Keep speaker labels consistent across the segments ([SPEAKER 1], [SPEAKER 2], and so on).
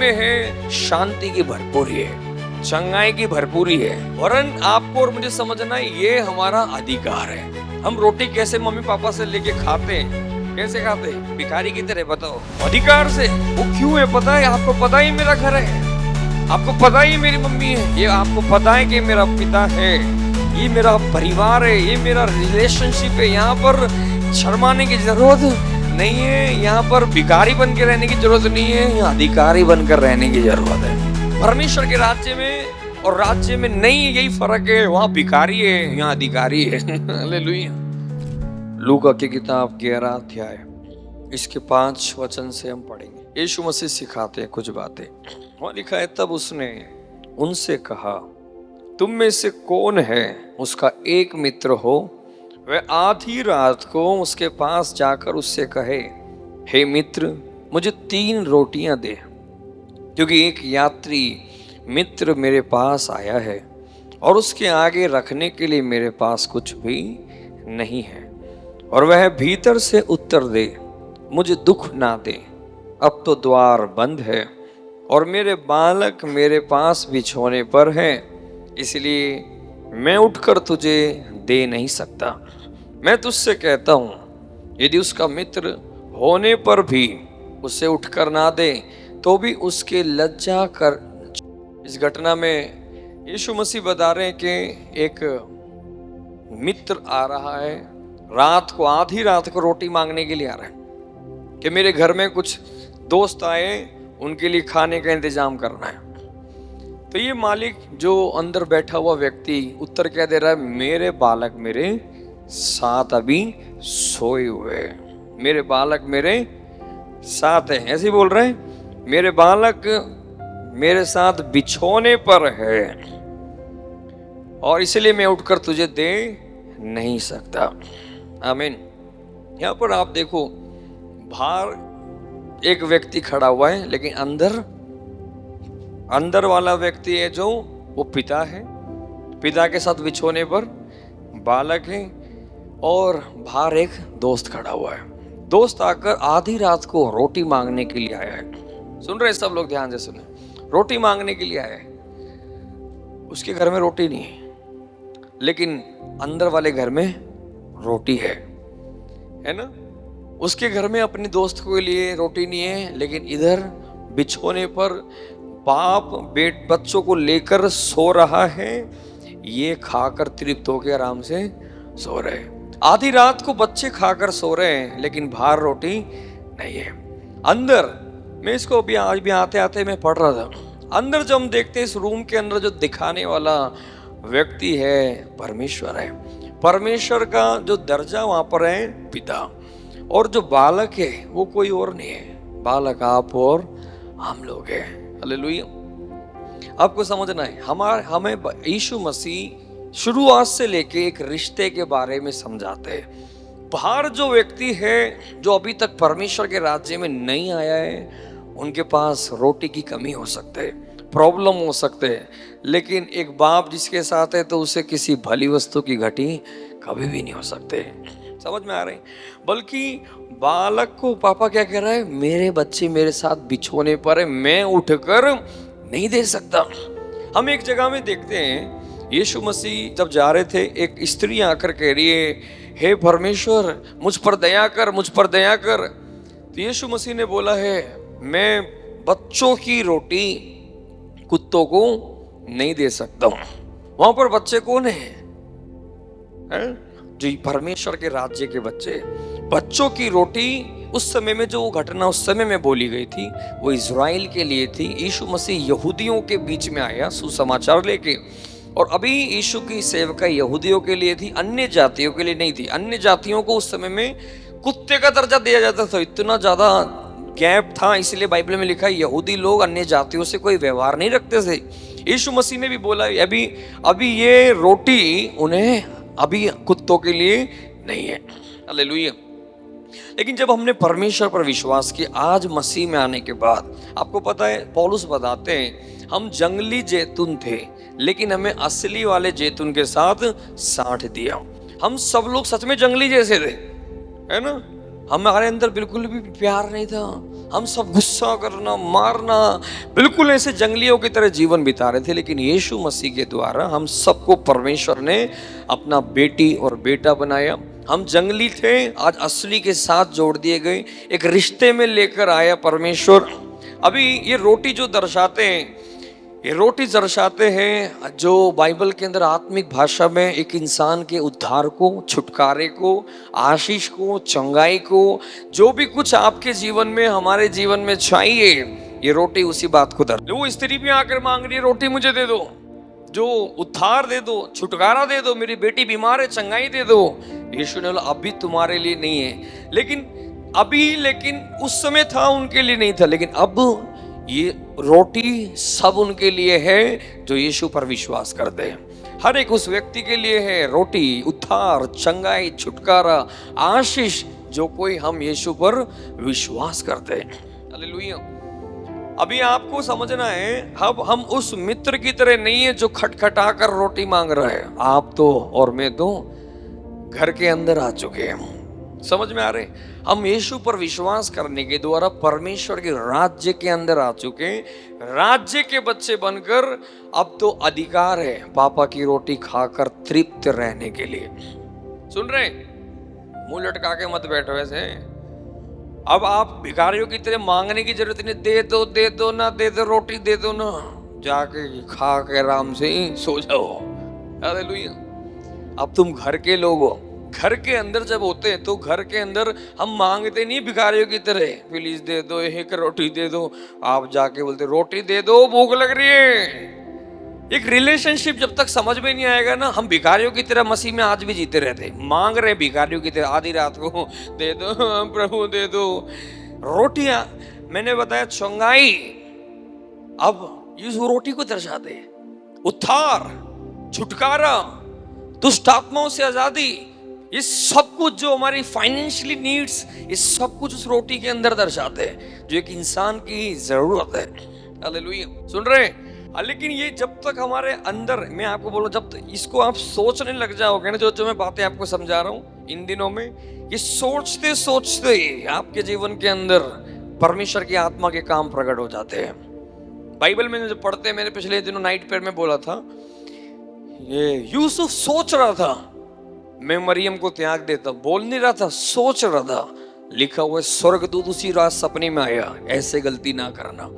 [SPEAKER 1] उसमें है शांति की भरपूरी है, चंगाई की भरपूरी है। वरन आपको और मुझे समझना है ये हमारा अधिकार है। हम रोटी कैसे मम्मी पापा से लेके खाते हैं, कैसे खाते हैं? भिखारी की तरह, बताओ, अधिकार से। वो क्यों है पता है आपको? पता ही मेरा घर है, आपको पता ही मेरी मम्मी है, ये आपको पता है कि मेरा पिता है, ये मेरा परिवार है, ये मेरा रिलेशनशिप है। यहाँ पर शर्माने की जरूरत नहीं है, यहाँ पर भिखारी बन के रहने की जरूरत नहीं है, यहाँ अधिकारी बनकर रहने की जरूरत है। परमेश्वर के राज्य में और राज्य में नहीं, यही फर्क है। वहाँ भिखारी है, यहाँ अधिकारी है। हालेलुया। लूका की किताब 11 अध्याय इसके 5 वचन से हम पढ़ेंगे। यीशु मसीह सिखाते हैं कुछ बातें। वहाँ लिखा है, तब उसने उनसे कहा, तुम में से कौन है उसका एक मित्र हो, वह आधी रात को उसके पास जाकर उससे कहे, हे मित्र, मुझे 3 रोटियां दे, क्योंकि एक यात्री मित्र मेरे पास आया है और उसके आगे रखने के लिए मेरे पास कुछ भी नहीं है। और वह भीतर से उत्तर दे, मुझे दुख ना दे, अब तो द्वार बंद है और मेरे बालक मेरे पास बिछोने पर हैं, इसलिए मैं उठकर तुझे दे नहीं सकता। मैं तुझसे कहता हूँ, यदि उसका मित्र होने पर भी उसे उठकर ना दे, तो भी उसके लज्जा कर। इस घटना में यीशु मसीह बता रहे हैं कि एक मित्र आ रहा है, रात को, आधी रात को रोटी मांगने के लिए आ रहा है कि मेरे घर में कुछ दोस्त आए, उनके लिए खाने का इंतजाम करना है। तो ये मालिक जो अंदर बैठा हुआ व्यक्ति उत्तर क्या दे रहा है, मेरे बालक मेरे साथ अभी सोए हुए हैं, मेरे बालक मेरे साथ है। ऐसे ही बोल रहे हैं, मेरे बालक मेरे साथ बिछोने पर है और इसलिए मैं उठकर तुझे दे नहीं सकता। आमीन। यहाँ पर आप देखो, बाहर एक व्यक्ति खड़ा हुआ है, लेकिन अंदर वाला व्यक्ति है जो वो पिता है, पिता के साथ बिछोने पर बालक है, और बाहर एक दोस्त खड़ा हुआ है। दोस्त आकर आधी रात को रोटी मांगने के लिए आया है। सुन रहे सब लोग, ध्यान से सुने, रोटी मांगने के लिए आया है। उसके घर में रोटी नहीं है, लेकिन अंदर वाले घर में रोटी है ना? उसके घर में अपने दोस्त के लिए रोटी नहीं है, लेकिन इधर बिछोने पर बाप बच्चों को लेकर सो रहा है, ये खाकर तृप्त होकर आराम से सो रहे हैं। आधी रात को बच्चे खाकर सो रहे हैं, लेकिन बाहर रोटी नहीं है। अंदर, मैं इसको अभी आज भी आते आते मैं पढ़ रहा था, अंदर जब हम देखते हैं इस रूम के अंदर जो दिखाने वाला व्यक्ति है परमेश्वर है। परमेश्वर का जो दर्जा वहां पर है पिता, और जो बालक है वो कोई और नहीं है, बालक आप और हम लोग हैं। हालेलुया। आपको समझना है, हमें यीशु मसीह शुरुआत से लेके एक रिश्ते के बारे में समझाते हैं। बाहर जो व्यक्ति है जो अभी तक परमेश्वर के राज्य में नहीं आया है, उनके पास रोटी की कमी हो सकती है, प्रॉब्लम हो सकते हैं, लेकिन एक बाप जिसके साथ है तो उसे किसी भली वस्तु की घटी कभी भी नहीं हो सकते। समझ में आ रहे? बल्कि बालक को पापा क्या कह रहा है, मेरे बच्चे मेरे साथ बिछोने पर है, मैं उठकर नहीं दे सकता। हम एक जगह में देखते हैं, यीशु मसीह जब जा रहे थे, एक स्त्री आकर कह रही है, हे परमेश्वर मुझ पर दया कर, मुझ पर दया कर। तो यीशु मसीह ने बोला है, मैं बच्चों की रोटी कुत्तों को नहीं दे सकता हूं। वहां पर बच्चे कौन है? जो परमेश्वर के राज्य के बच्चे। बच्चों की रोटी उस समय में, जो घटना उस समय में बोली गई थी, वो इज़राइल के लिए थी। यीशु मसीह यहूदियों के बीच में आया सुसमाचार लेके, और अभी यीशु की सेवका यहूदियों के लिए थी, अन्य जातियों के लिए नहीं थी। अन्य जातियों को उस समय में कुत्ते का दर्जा दिया जाता था, इतना ज्यादा गैप था, इसलिए बाइबल में लिखा है यहूदी लोग अन्य जातियों से कोई व्यवहार नहीं रखते थे। यीशु मसीह ने भी बोला, अभी ये रोटी उन्हें अभी कुत्तों के लिए नहीं है। हालेलुया। लेकिन जब हमने परमेश्वर पर विश्वास किया, आज मसीह में आने के बाद, आपको पता है पौलुस बताते हैं, हम जंगली जैतून थे, लेकिन हमें असली वाले जैतून के साथ साथ दिया। हम सब लोग सच में जंगली जैसे थे, है ना? हमारे अंदर बिल्कुल भी प्यार नहीं था। हम सब गुस्सा करना, मारना, बिल्कुल ऐसे जंगलियों की तरह जीवन बिता रहे थे। लेकिन यीशु मसीह के द्वारा हम सबको परमेश्वर ने अपना बेटी और बेटा बनाया। हम जंगली थे, आज असली के साथ जोड़ दिए गए, एक रिश्ते में लेकर आया परमेश्वर। अभी ये रोटी जो दर्शाते हैं, ये रोटी दर्शाते हैं जो बाइबल के अंदर आत्मिक भाषा में एक इंसान के उद्धार को, छुटकारे को, आशीष को, चंगाई को, जो भी कुछ आपके जीवन में, हमारे जीवन में चाहिए, ये रोटी उसी बात को दर्शाती है। वो स्त्री भी आकर मांग रही है, रोटी मुझे दे दो, जो उद्धार दे दो, छुटकारा दे दो, मेरी बेटी बीमार है, चंगाई दे दो। यीशु ने बोला अभी तुम्हारे लिए नहीं है, लेकिन उस समय था, उनके लिए नहीं था, लेकिन अब ये रोटी सब उनके लिए है जो यीशु पर विश्वास करते हैं। हर एक उस व्यक्ति के लिए है रोटी, उद्धार, चंगाई, छुटकारा, आशीष, जो कोई हम यीशु पर विश्वास करते हैं। हालेलुया। अभी आपको समझना है, अब हम उस मित्र की तरह नहीं है जो खटखटा कर रोटी मांग रहा है। आप तो और मैं तो घर के अंदर आ चुके हैं। समझ में आ रहे? हम यीशु पर विश्वास करने के द्वारा परमेश्वर के राज्य के अंदर आ चुके, राज्य के बच्चे बनकर अब तो अधिकार है पापा की रोटी खाकर तृप्त रहने के लिए। सुन रहे? मुंह लटका के मत बैठो ऐसे। अब आप भिखारियों की तरह मांगने की जरूरत नहीं, दे दो ना दे दो, रोटी दे दो ना, जाके खा के आराम से सो जाओ। हालेलुया। अब तुम घर के लोग हो। घर के अंदर जब होते हैं तो घर के अंदर हम मांगते नहीं भिखारियों की तरह, प्लीज दे दो, एक रोटी दे दो। आप जाके बोलते रोटी दे दो, भूख लग रही है। एक रिलेशनशिप जब तक समझ में नहीं आएगा ना, हम भिखारियों की तरह मसीह में आज भी जीते रहते, मांग रहे भिखारियों की तरह, आधी रात को दे दो प्रभु दे दो रोटियां। मैंने बताया चंगाई अब इस रोटी को दर्शाते, उद्धार, छुटकारा, दुष्ट आत्माओं से आजादी, ये सब कुछ जो हमारी फाइनेंशियली नीड्स, ये सब कुछ उस रोटी के अंदर दर्शाते हैं जो एक इंसान की जरूरत है। हालेलुया। सुन रहे हैं? लेकिन ये जब तक हमारे अंदर, मैं आपको बोलूं, जब तक इसको आप सोचने लग जाओगे ना, जो मैं बातें आपको समझा रहा हूं इन दिनों में, ये सोचते सोचते आपके जीवन के अंदर परमेश्वर की आत्मा के काम प्रकट हो जाते हैं। बाइबल में जो पढ़ते हैं, मैंने पिछले दिनों नाइट प्रेयर में बोला था, ये यूसुफ सोच रहा था मैं मरियम को त्याग देता, बोल नहीं रहा था, सोच रहा था। लिखा हुआ है स्वर्गदूत उसी रात सपने में आया, ऐसे गलती ना करना।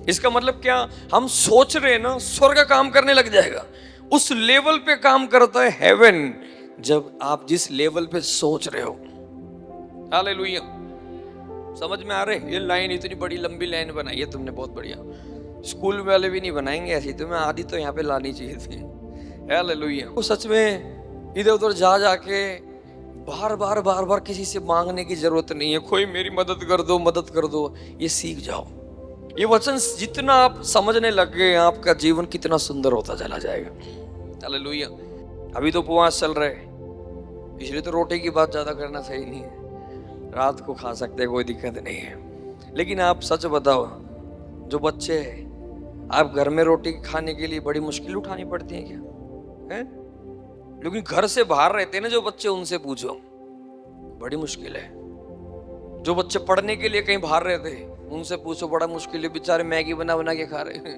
[SPEAKER 1] इसका मतलब क्या? हम सोच रहे हैं ना, स्वर्ग काम करने लग जाएगा। उस लेवल पे काम करता है हेवन, जब आप जिस लेवल पे सोच रहे हो। हालेलुया। समझ में आ रहे? ये लाइन इतनी बड़ी लंबी लाइन बनाई है तुमने, बहुत बढ़िया। स्कूल वाले भी नहीं बनाएंगे ऐसी, तुम्हें आधी तो यहाँ पे लानी चाहिए थी। हालेलुया। वो सच में इधर उधर जा जाके बार बार किसी से मांगने की जरूरत नहीं है, कोई मेरी मदद कर दो, ये सीख जाओ। ये वचन जितना आप समझने लग गए, आपका जीवन कितना सुंदर होता चला जाएगा। हालेलुया। अभी तो उपवास चल रहे, इसलिए तो रोटी की बात ज्यादा करना सही नहीं है। रात को खा सकते हैं, कोई दिक्कत नहीं है। लेकिन आप सच बताओ, जो बच्चे हैं, आप घर में रोटी खाने के लिए बड़ी मुश्किल उठानी पड़ती है क्या? है? लेकिन घर से बाहर रहते हैं ना जो बच्चे, उनसे पूछो, बड़ी मुश्किल है। जो बच्चे पढ़ने के लिए कहीं बाहर रहते हैं, उनसे पूछो, बड़ा मुश्किल है, बेचारे मैगी बना बना के खा रहे हैं।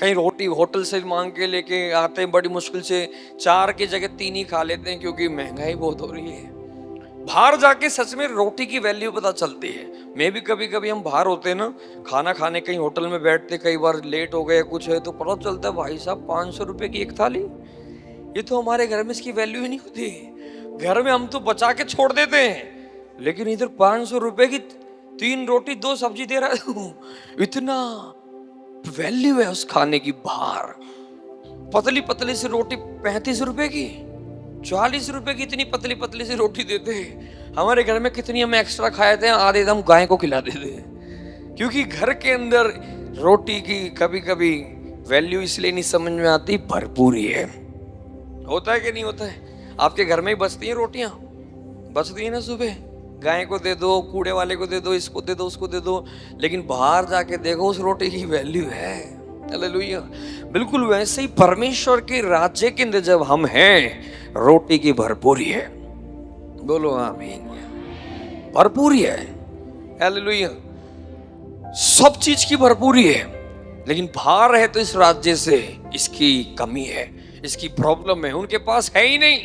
[SPEAKER 1] कहीं रोटी होटल से मांग के लेके आते हैं, बड़ी मुश्किल से 4 की जगह 3 ही खा लेते हैं, क्योंकि महंगाई बहुत हो रही है। बाहर जाके सच में रोटी की वैल्यू पता चलती है। मैं भी कभी हम बाहर होते हैं ना, खाना खाने कहीं होटल में बैठते, कई बार लेट हो गए कुछ है, तो पता चलता है भाई साहब 500 रुपए की एक थाली। ये तो हमारे घर में इसकी वैल्यू ही नहीं होती। घर में हम तो बचा के छोड़ देते हैं, लेकिन इधर 500 रुपए की 3 रोटी 2 सब्जी दे रहा है। इतना वैल्यू है उस खाने की। बाहर पतली पतली सी रोटी 35 रुपए की, 40 रुपए की इतनी पतली पतली सी रोटी देते हैं। हमारे घर में कितनी हम एक्स्ट्रा खाए थे, आधे हम गाय को खिला देते हैं, क्योंकि घर के अंदर रोटी की कभी कभी वैल्यू इसलिए नहीं समझ में आती, भरपूर ही है। होता है कि नहीं होता है? आपके घर में ही बचती हैं रोटियां, बचती है ना, सुबह गाय को दे दो, कूड़े वाले को दे दो, इसको दे दो, उसको दे दो, लेकिन बाहर जाके देखो उस रोटी की वैल्यू है। हालेलुया। बिल्कुल वैसे ही परमेश्वर के राज्य के अंदर जब हम हैं, रोटी की भरपूरी है। बोलो आमीन। भरपूरी है, हालेलुया, सब चीज की भरपूरी है, लेकिन भार है तो इस राज्य से इसकी कमी है, इसकी प्रॉब्लम है, उनके पास है ही नहीं,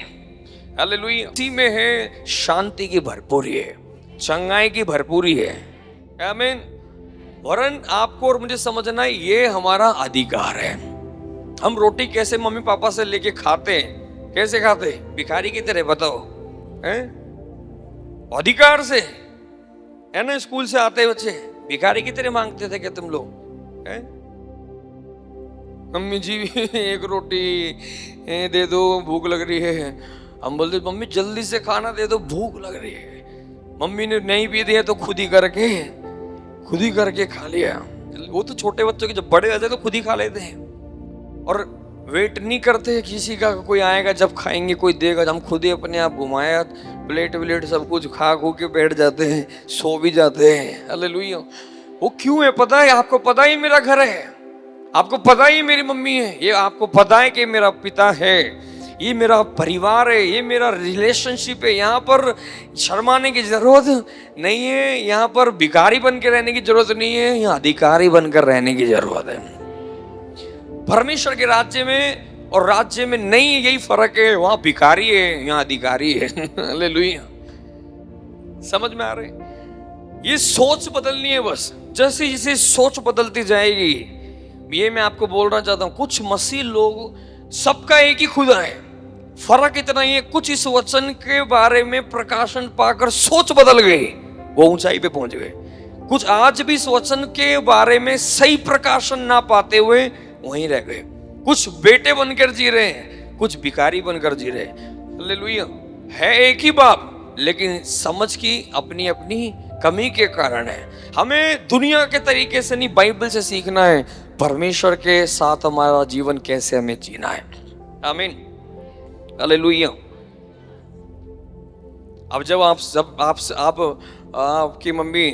[SPEAKER 1] हालेलुया। इसी में है शांति की भरपूरी है, चंगाई की भरपूरी है, आमीन। वरन आपको और मुझे समझना है ये हमारा अधिकार है। हम रोटी कैसे मम्मी पापा से लेके खाते हैं, कैसे खाते हैं? भिखारी की तरह, बताओ, हैं? अधिकार से, है ना। स्कूल से आते बच्चे भिखारी की तरह मांगते थे क्या तुम लोग, हैं? मम्मी जी एक रोटी दे दो, भूख लग रही है। हम बोलते मम्मी जल्दी से खाना दे दो, भूख लग रही है। मम्मी ने नहीं भी दिया तो खुद ही करके खा लिया। वो तो छोटे बच्चों के, जब बड़े हो जाते तो खुद ही खा लेते हैं और वेट नहीं करते किसी का, कोई आएगा जब खाएंगे, कोई देगा। हम खुद ही अपने आप घुमाया, प्लेट सब कुछ खा के बैठ जाते हैं, सो भी जाते हैं, हालेलुया। वो क्यों है पता है? आपको पता ही मेरा घर है, आपको पता ही मेरी मम्मी है, ये आपको पता है कि मेरा पिता है, ये मेरा परिवार है, ये मेरा रिलेशनशिप है। यहाँ पर शर्माने की जरूरत नहीं है, यहाँ पर भिखारी बन के रहने की जरूरत नहीं है, यहाँ अधिकारी बनकर रहने की जरूरत है। परमेश्वर के राज्य में और राज्य में नहीं, यही फर्क है। वहां भिखारी है, यहाँ अधिकारी है, हालेलुया। समझ में आ रहे? ये सोच बदलनी है बस। जैसे जैसे सोच बदलती जाएगी, ये मैं आपको बोलना चाहता हूं, कुछ मसीह लोग, सबका एक ही खुदा है, फर्क इतना ही है, कुछ इस वचन के बारे में प्रकाशन पाकर सोच बदल गई, वो ऊंचाई पे पहुंच गए। कुछ आज भी इस वचन के बारे में सही प्रकाशन ना पाते हुए वहीं रह गए। कुछ बेटे बनकर जी रहे हैं, कुछ भिखारी बनकर जी रहे हैं, हालेलुया। है एक ही बाप, लेकिन समझ की अपनी अपनी कमी के कारण है। हमें दुनिया के तरीके से नहीं, बाइबल से सीखना है परमेश्वर के साथ हमारा जीवन कैसे हमें जीना है, आमीन, हालेलुया। अब जब आपकी मम्मी,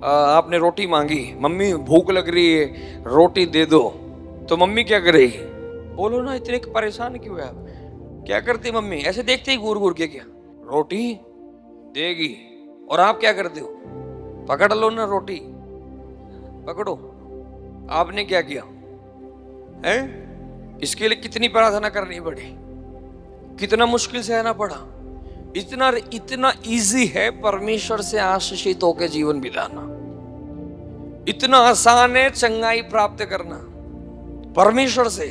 [SPEAKER 1] आपने रोटी मांगी, मम्मी भूख लग रही है, रोटी दे दो, तो मम्मी क्या करेगी? बोलो ना, इतने परेशान क्यों है आप? क्या करती मम्मी? ऐसे देखते ही घूर घूर के, क्या रोटी देगी, और आप क्या करते हो? पकड़ लो ना रोटी, पकड़ो। आपने क्या किया है? इसके लिए कितनी प्रार्थना करनी पड़ी, कितना मुश्किल सहना पड़ा। इतना इजी है परमेश्वर से आशीषित होकर जीवन बिताना, इतना आसान है चंगाई प्राप्त करना परमेश्वर से,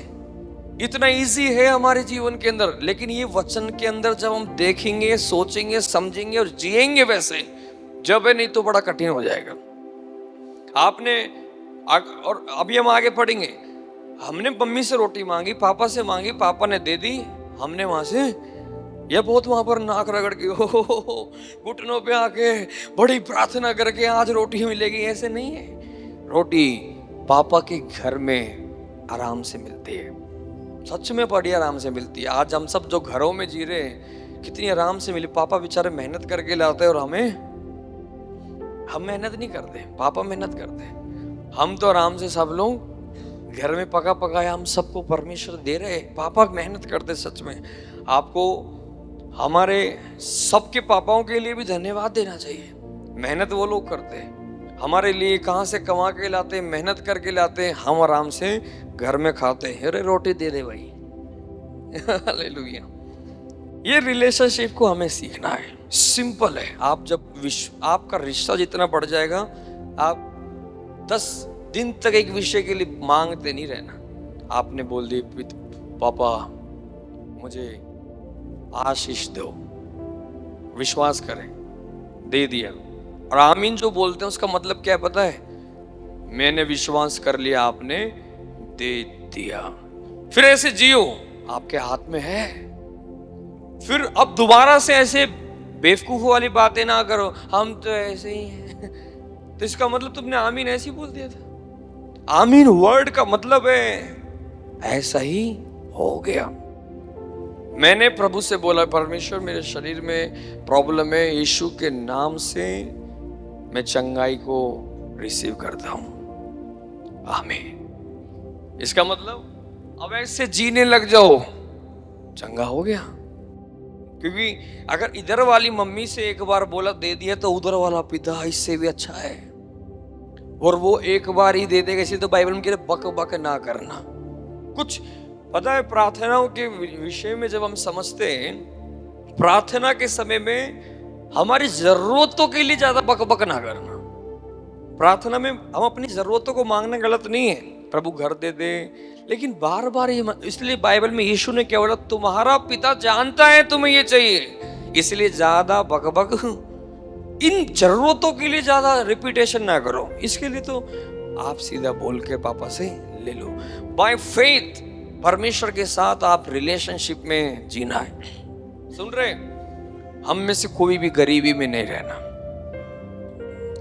[SPEAKER 1] इतना इजी है हमारे जीवन के अंदर। लेकिन ये वचन के अंदर जब हम देखेंगे, सोचेंगे, समझेंगे और जिएंगे वैसे, जब है, नहीं तो बड़ा कठिन हो जाएगा। आपने और अभी हम आगे पढ़ेंगे, हमने मम्मी से रोटी मांगी, पापा से मांगी, पापा ने दे दी, हमने वहां से ये बहुत वहां पर नाक रगड़ के घुटनों पे आके बड़ी प्रार्थना करके आज रोटी मिलेगी, ऐसे नहीं है। रोटी पापा के घर में आराम से मिलती है, सच में बड़ी आराम से मिलती है। आज हम सब जो घरों में जी रहे हैं, कितनी आराम से मिली। पापा बेचारे मेहनत करके लाते हैं और हम मेहनत नहीं करते, पापा मेहनत करते हैं। हम तो आराम से सब लोग घर में पका पकाया हम सबको परमेश्वर दे रहे, पापा मेहनत करते। सच में आपको हमारे सबके पापाओं के लिए भी धन्यवाद देना चाहिए। मेहनत वो लोग करते हैं हमारे लिए, कहाँ से कमा के लाते हैं, मेहनत करके लाते हैं, हम आराम से घर में खाते हैं। अरे रोटी दे दे भाई, हालेलुया। ये रिलेशनशिप को हमें सीखना है, सिंपल है। आप जब आपका रिश्ता जितना बढ़ जाएगा, आप 10 दिन तक एक विषय के लिए मांगते नहीं रहना। आपने बोल दी पापा मुझे आशीष दो, विश्वास करें, दे दिया। और आमीन जो बोलते हैं उसका मतलब क्या है पता है? मैंने विश्वास कर लिया, आपने दे दिया। फिर ऐसे जियो, आपके हाथ में है। फिर अब दोबारा से ऐसे बेवकूफ वाली बातें ना करो, हम तो ऐसे ही हैं। तो इसका मतलब तुमने आमीन ऐसे ही बोल दिया था। आमीन वर्ड का मतलब है ऐसा ही हो गया। मैंने प्रभु से बोला, परमेश्वर मेरे शरीर में प्रॉब्लम है, यीशु के नाम से मैं चंगाई को रिसीव करता हूं, आमीन। इसका मतलब अब ऐसे जीने लग जाओ, चंगा हो गया। क्योंकि अगर इधर वाली मम्मी से एक बार बोला दे दिया तो उधर वाला पिता इससे भी अच्छा है, और वो एक बार ही दे देगा। इसलिए तो बाइबल में कहते बक बक ना करना। कुछ पता है, प्रार्थनाओं के विषय में जब हम समझते हैं, प्रार्थना के समय में हमारी जरूरतों के लिए ज्यादा बक बक ना करना। प्रार्थना में हम अपनी जरूरतों को मांगना गलत नहीं है, प्रभु घर दे दे, लेकिन बार बार ये इसलिए बाइबल में यीशु ने क्या बोला, तुम्हारा पिता जानता है तुम्हें ये चाहिए, इसलिए ज्यादा बक बक इन जरूरतों के लिए ज्यादा रिपीटेशन ना करो। इसके लिए तो आप सीधा बोल के पापा से ले लो। बाय फेथ परमेश्वर के साथ आप रिलेशनशिप में जीना है। सुन रहे, हम में से कोई भी गरीबी में नहीं रहना।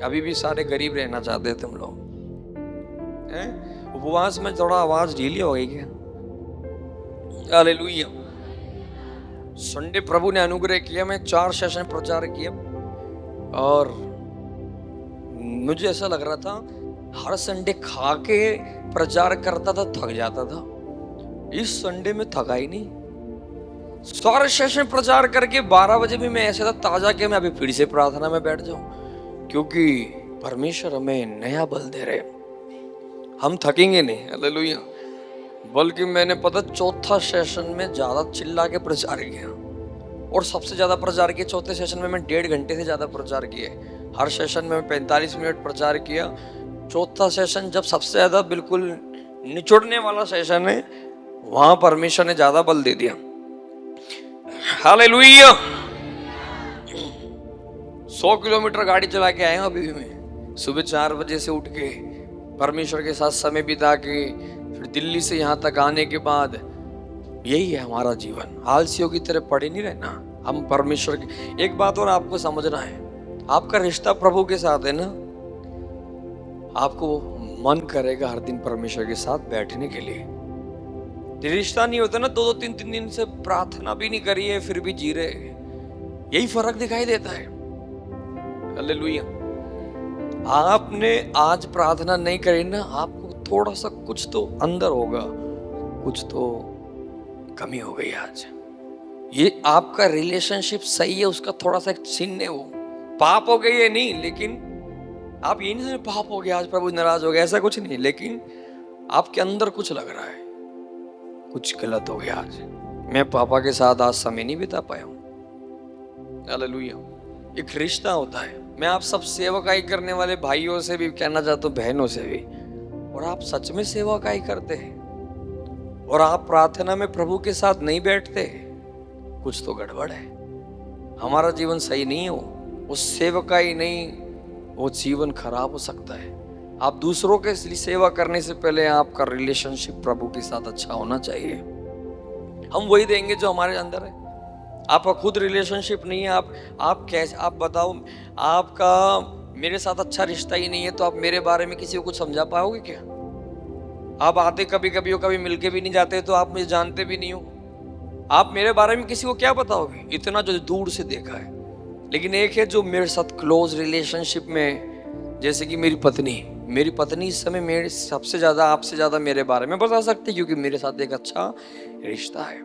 [SPEAKER 1] अभी भी सारे गरीब रहना चाहते तुम लोग हैं? उपवास में थोड़ा आवाज ढीली हो गई क्या? हालेलुया। संडे प्रभु ने अनुग्रह किया, मैं 4 सेशन प्रचार किया और मुझे ऐसा लग रहा था हर संडे खा के प्रचार करता था, थक जाता था। इस संडे में थका ही नहीं। 4 सेशन प्रचार करके 12 बजे भी मैं ऐसा था ताजा कि मैं अभी फिर से प्रार्थना में बैठ जाऊं, क्योंकि परमेश्वर हमें नया बल दे रहे। हम थकेंगे नहीं, हालेलुया। बल्कि मैंने पता 4था सेशन में ज्यादा चिल्ला के प्रचार किया, और सबसे ज्यादा प्रचार किया 4थे सेशन में मैं 1.5 घंटे से ज्यादा प्रचार किए। हर सेशन में 45 मिनट प्रचार किया। 4था सेशन जब सबसे ज्यादा बिल्कुल निचोड़ने वाला सेशन है, वहां परमेश्वर ने ज्यादा बल दे दिया। हालेलुया। 100 किलोमीटर गाड़ी चला के आया हूं अभी भी मैं, सुबह 4 बजे से उठ के परमेश्वर के साथ समय बिता के, फिर दिल्ली से यहाँ तक आने के बाद यही है हमारा जीवन। आलसियों की तरह पड़े नहीं रहना। हम परमेश्वर की एक बात और आपको समझना है, आपका रिश्ता प्रभु के साथ है ना, आपको मन करेगा हर दिन परमेश्वर के साथ बैठने के लिए। रिश्ता नहीं होता ना, 2-2 3-3 दिन से प्रार्थना भी नहीं करी है फिर भी जी रहे, यही फर्क दिखाई देता है। हालेलुया। आपने आज प्रार्थना नहीं करी ना, आपको थोड़ा सा कुछ तो अंदर होगा, कुछ तो कमी हो गई आज। ये आपका रिलेशनशिप सही है, उसका थोड़ा सा चिन्ह है। वो पाप हो गई है नहीं, लेकिन आप ये नहीं पाप हो गया आज प्रभु नाराज हो गया, ऐसा कुछ नहीं, लेकिन आपके अंदर कुछ लग रहा है, कुछ गलत हो गया आज। मैं पापा के साथ आज समय नहीं बिता पाया हूं। हालेलुया। एक रिश्ता होता है। मैं आप सब सेवकाई करने वाले भाइयों से भी कहना चाहता हूं, बहनों से भी, और आप सच में सेवकाई करते हैं और आप प्रार्थना में प्रभु के साथ नहीं बैठते, कुछ तो गड़बड़ है। हमारा जीवन सही नहीं है। वो सेवकाई नहीं, वो जीवन खराब हो सकता है। आप दूसरों के सेवा करने से पहले आपका रिलेशनशिप प्रभु के साथ अच्छा होना चाहिए। हम वही देंगे जो हमारे अंदर है। आपका खुद रिलेशनशिप नहीं है, आप कैसे, आप बताओ, आपका मेरे साथ अच्छा रिश्ता ही नहीं है तो आप मेरे बारे में किसी को कुछ समझा पाओगे क्या? आप आते कभी कभी हो, कभी मिलके भी नहीं जाते, तो आप मुझे जानते भी नहीं हो। आप मेरे बारे में किसी को क्या बताओगे? इतना जो दूर से देखा है। लेकिन एक है जो मेरे साथ क्लोज रिलेशनशिप में, जैसे कि मेरी पत्नी इस समय मेरे सबसे ज्यादा, आपसे ज्यादा मेरे बारे में बता सकती है, क्योंकि मेरे साथ एक अच्छा रिश्ता है।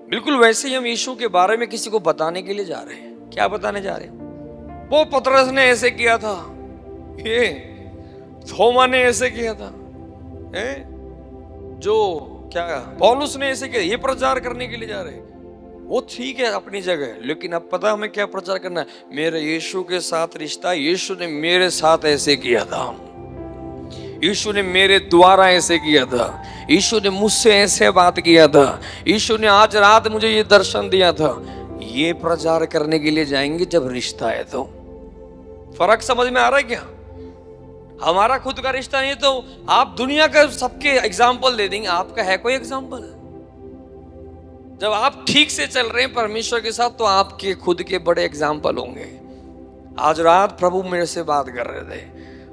[SPEAKER 1] बिल्कुल वैसे ही हम यीशु के बारे में किसी को बताने के लिए जा रहे हैं। क्या बताने जा रहे हैं? वो पतरस ने ऐसे किया था, ये थोमा ने ऐसे किया था, जो क्या पौलुस ने ऐसे किया, ये प्रचार करने के लिए जा रहे हैं। वो ठीक है अपनी जगह, लेकिन अब पता हमें क्या प्रचार करना है? मेरे यीशु के साथ रिश्ता, यीशु ने मेरे साथ ऐसे किया था, यीशु ने मेरे द्वारा ऐसे किया था, यीशु ने मुझसे ऐसे बात किया था, यीशु ने आज रात मुझे ये दर्शन दिया था। ये प्रचार करने के लिए जाएंगे जब रिश्ता है। तो फर्क समझ में आ रहा है क्या? हमारा खुद का रिश्ता नहीं तो आप दुनिया का सबके एग्जाम्पल दे देंगे। आपका है कोई एग्जाम्पल? जब आप ठीक से चल रहे हैं परमेश्वर के साथ, तो आपके खुद के बड़े एग्जाम्पल होंगे। आज रात प्रभु मेरे से बात कर रहे थे।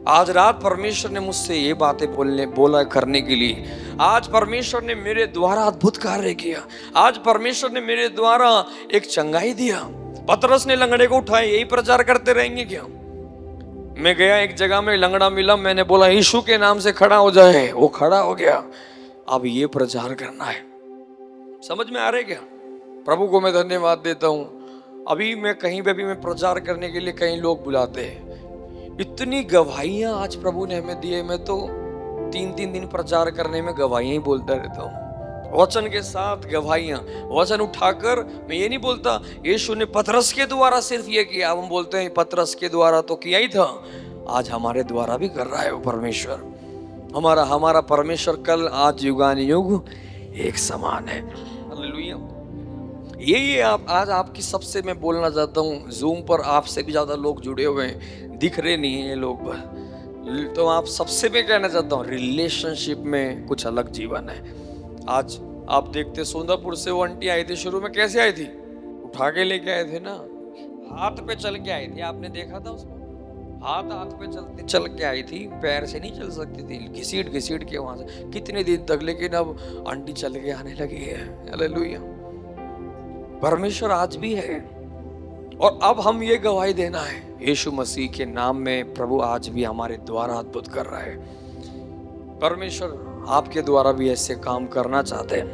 [SPEAKER 1] आज रात परमेश्वर ने मुझसे ये बातें बोला करने के लिए। आज परमेश्वर ने मेरे द्वारा अद्भुत कार्य किया। आज परमेश्वर ने मेरे द्वारा एक चंगाई दिया। पतरस ने लंगड़े को उठाया। यही प्रचार करते रहेंगे क्या? मैं गया एक जगह में, लंगड़ा मिला, मैंने बोला यीशु के नाम से खड़ा हो जाए, वो खड़ा हो गया। अब ये प्रचार करना है। समझ में आ रहे क्या? प्रभु को मैं धन्यवाद देता हूँ। अभी मैं कहीं पे भी मैं प्रचार करने के लिए कई लोग बुलाते हैं, इतनी गवाहियां आज प्रभु ने हमें दिए। मैं तो 3-3 दिन प्रचार करने में गवाहियां ही बोलता रहता हूँ, वचन के साथ गवाहियां। वचन उठाकर मैं ये नहीं बोलता यीशु ने पतरस के द्वारा सिर्फ ये किया, हम बोलते हैं पतरस के द्वारा तो किया ही था, आज हमारे द्वारा भी कर रहा है वो परमेश्वर। हमारा परमेश्वर कल आज युगानुयुग एक समान है। हालेलुया। यही आप आज आपकी सबसे मैं बोलना चाहता हूँ। जूम पर आपसे भी ज्यादा लोग जुड़े हुए हैं, दिख रहे नहीं है ये लोग पर, तो आप सबसे मैं कहना चाहता हूँ रिलेशनशिप में कुछ अलग जीवन है। आज आप देखते सोनापुर से वो आंटी आई थी, शुरू में कैसे आई थी? उठा के लेके आए थे ना, हाथ पे चल के आई थी, आपने देखा था उसको? हाथ पे चलते चल के आई थी, पैर से नहीं चल सकती थी, घसीट के वहां से कितने दिन तक, लेकिन अब आंटी चल के आने लगी है। हालेलुया। परमेश्वर आज भी है और अब हम ये गवाही देना है, यीशु मसीह के नाम में प्रभु आज भी हमारे द्वारा अद्भुत कर रहा है। परमेश्वर आपके द्वारा भी ऐसे काम करना चाहते हैं।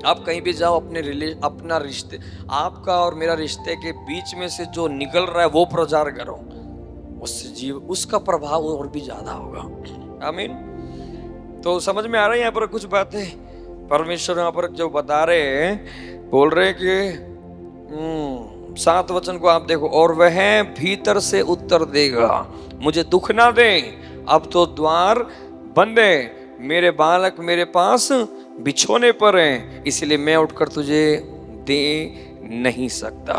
[SPEAKER 1] आप कहीं भी जाओ, अपना रिश्ते, आपका और मेरा रिश्ते के बीच में से जो निकल रहा है वो प्रचार करो, उससे उसका प्रभाव और भी ज्यादा होगा। आमीन। तो समझ में आ रहा है यहाँ पर कुछ बातें परमेश्वर यहाँ पर जो बता रहे हैं, बोल रहे हैं कि 7 वचन को आप देखो, और वह भीतर से उत्तर देगा, मुझे दुख ना दे, अब तो द्वार बंद है, मेरे बालक मेरे पास बिछोने पर हैं, इसलिए मैं उठकर तुझे दे नहीं सकता।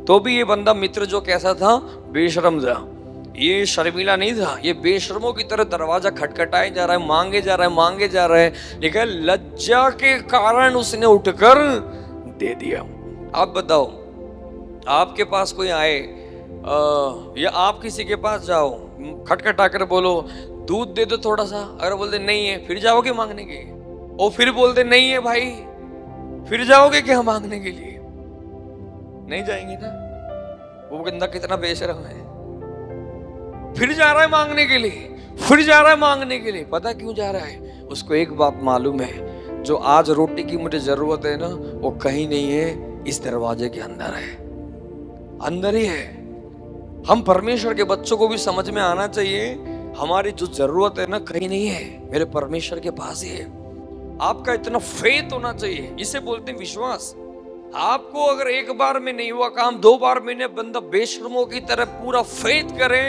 [SPEAKER 1] तो भी ये बंदा मित्र जो कैसा था? बेशर्म था, ये शर्मीला नहीं था, ये बेशर्मों की तरह दरवाजा खटखटाए जा रहा है, मांगे जा रहा है, लेकिन लज्जा के कारण उसने उठकर दे दिया। आप बताओ, आपके पास कोई आए या आप किसी के पास जाओ, खटखटा कर बोलो दूध दे दो थोड़ा सा, अगर बोलते नहीं है फिर जाओगे मांगने के, और फिर बोलते नहीं है भाई, फिर जाओगे क्या मांगने के लिए? नहीं जाएंगे ना। वो बंदा कितना बेशर्म है, फिर जा रहा है मांगने के लिए, पता क्यों जा रहा है? उसको एक बात मालूम है, जो आज रोटी की मुझे जरूरत है ना, वो कहीं नहीं है, इस दरवाजे के अंदर है, अंदर ही है। हम परमेश्वर के बच्चों को भी समझ में आना चाहिए, हमारी जो जरूरत है ना कहीं नहीं है, मेरे परमेश्वर के पास ही है। आपका इतना फेथ होना चाहिए, इसे बोलते हैं विश्वास। आपको अगर एक बार में नहीं हुआ काम, 2 बार में नहीं, बंदा बेशर्मों की तरह पूरा फेथ करे,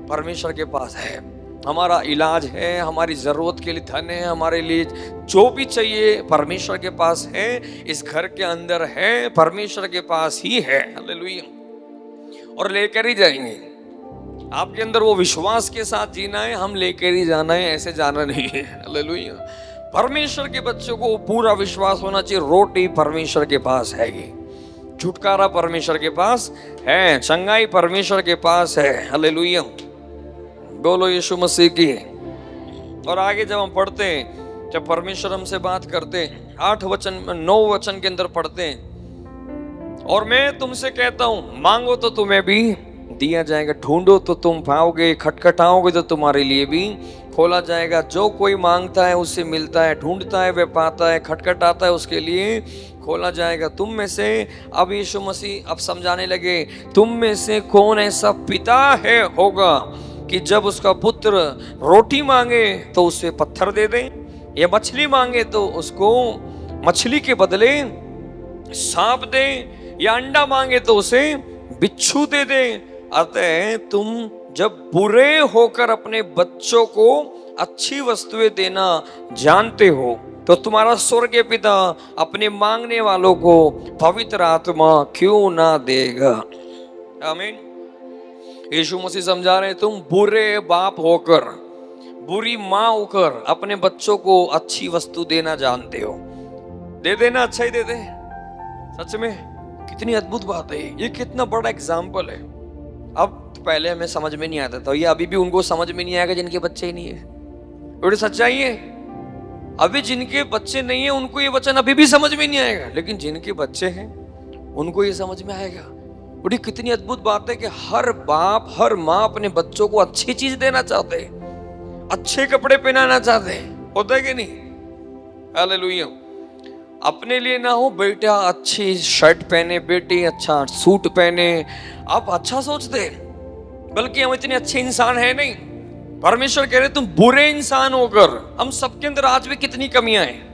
[SPEAKER 1] परमेश्वर के पास है, हमारा इलाज है, हमारी जरूरत के लिए धन है, हमारे लिए जो भी चाहिए परमेश्वर के पास है, इस घर के अंदर है, परमेश्वर के पास ही है। हालेलुया। और लेकर ही जाएंगे। आपके अंदर वो विश्वास के साथ जीना है, हम लेकर ही जाना है, ऐसे जाना नहीं है। हालेलुया। परमेश्वर के बच्चों को पूरा विश्वास होना चाहिए, रोटी परमेश्वर के पास है, छुटकारा परमेश्वर के पास है, चंगाई परमेश्वर के पास है। हालेलुया। बोलो यीशु मसीह की। और आगे जब हम पढ़ते हैं, जब परमेश्वर हमसे बात करते हैं, 9 वचन के अंदर पढ़ते हैं, और मैं तुमसे कहता हूं, मांगो तो तुम्हें भी दिया जाएगा, ढूंढो तो तुम पाओगे, खटखटाओगे तो तुम्हारे लिए भी खोला जाएगा। जो कोई मांगता है उससे मिलता है, ढूंढता है वह पाता है, खटखटाता है उसके लिए खोला जाएगा। तुम में से, अब यीशु मसीह अब समझाने लगे, तुम में से कौन ऐसा पिता है होगा कि जब उसका पुत्र रोटी मांगे तो उसे पत्थर दे दे, या मछली मांगे तो उसको मछली के बदले सांप दे, या अंडा मांगे तो उसे बिच्छू दे दे। अतः तुम जब बुरे होकर अपने बच्चों को अच्छी वस्तुएं देना जानते हो, तो तुम्हारा स्वर्गीय पिता अपने मांगने वालों को पवित्र आत्मा क्यों ना देगा। आमीन। यीशु मसीह समझा रहे हैं, तुम बुरे बाप होकर, बुरी माँ होकर अपने बच्चों को अच्छी वस्तु देना जानते हो, दे देना, अच्छा ही दे दे। सच में कितनी अद्भुत बात है ये, कितना बड़ा एग्जाम्पल है। अब पहले हमें समझ में नहीं आता था, ये अभी भी उनको समझ में नहीं आएगा जिनके बच्चे ही नहीं है। बड़ी सच्चाई है, अभी जिनके बच्चे नहीं है उनको ये वचन अभी भी समझ में नहीं आएगा, लेकिन जिनके बच्चे हैं उनको ये समझ में आएगा। बड़ी कितनी अद्भुत बात है कि हर बाप हर माँ अपने बच्चों को अच्छी चीज देना चाहते, अच्छे कपड़े पहनाना चाहते, होता है कि नहीं? हालेलुया। अपने लिए ना हो, बेटा अच्छी शर्ट पहने, बेटी अच्छा सूट पहने, आप अच्छा सोचते हैं, बल्कि हम इतने अच्छे इंसान है नहीं। परमेश्वर कह रहे तुम बुरे इंसान होकर, हम सबके अंदर आज भी कितनी कमियां हैं।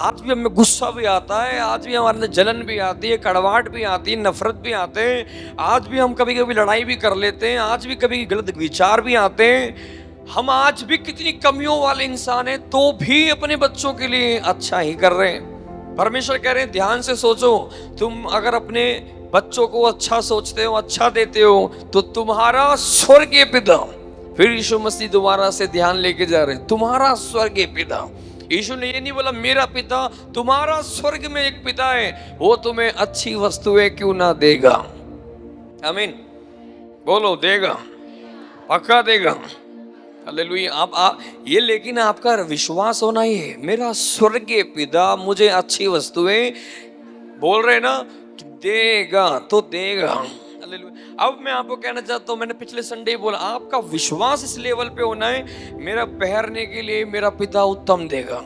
[SPEAKER 1] आज भी हमें गुस्सा भी आता है, आज भी हमारे अंदर जलन भी आती है, कड़वाहट भी आती है, नफरत भी आते हैं, आज भी हम कभी कभी लड़ाई भी कर लेते हैं, आज भी कभी गलत विचार भी आते हैं। हम आज भी कितनी कमियों वाले इंसान हैं, तो भी अपने बच्चों के लिए अच्छा ही कर रहे हैं। परमेश्वर कह रहे हैं ध्यान से सोचो, तुम अगर अपने बच्चों को अच्छा सोचते हो, अच्छा देते हो, तो तुम्हारा स्वर्गीय पिता, फिर यीशु मसीह दोबारा से ध्यान लेके जा रहे हैं, तुम्हारा स्वर्गीय पिता। यीशु ने ये नहीं बोला मेरा पिता, तुम्हारा स्वर्ग में एक पिता है, वो तुम्हें अच्छी वस्तुएं क्यों ना देगा। आमीन बोलो, देगा, पक्का देगा। हालेलुया। आप ये, लेकिन आपका विश्वास होना ही है, मेरा स्वर्गीय पिता मुझे अच्छी वस्तुएं बोल रहे ना, देगा तो देगा। हालेलुया। अब मैं आपको कहना चाहता हूँ, मैंने पिछले संडे बोला, आपका विश्वास इस लेवल पे होना है, मेरा पहनने के लिए मेरा पिता उत्तम देगा,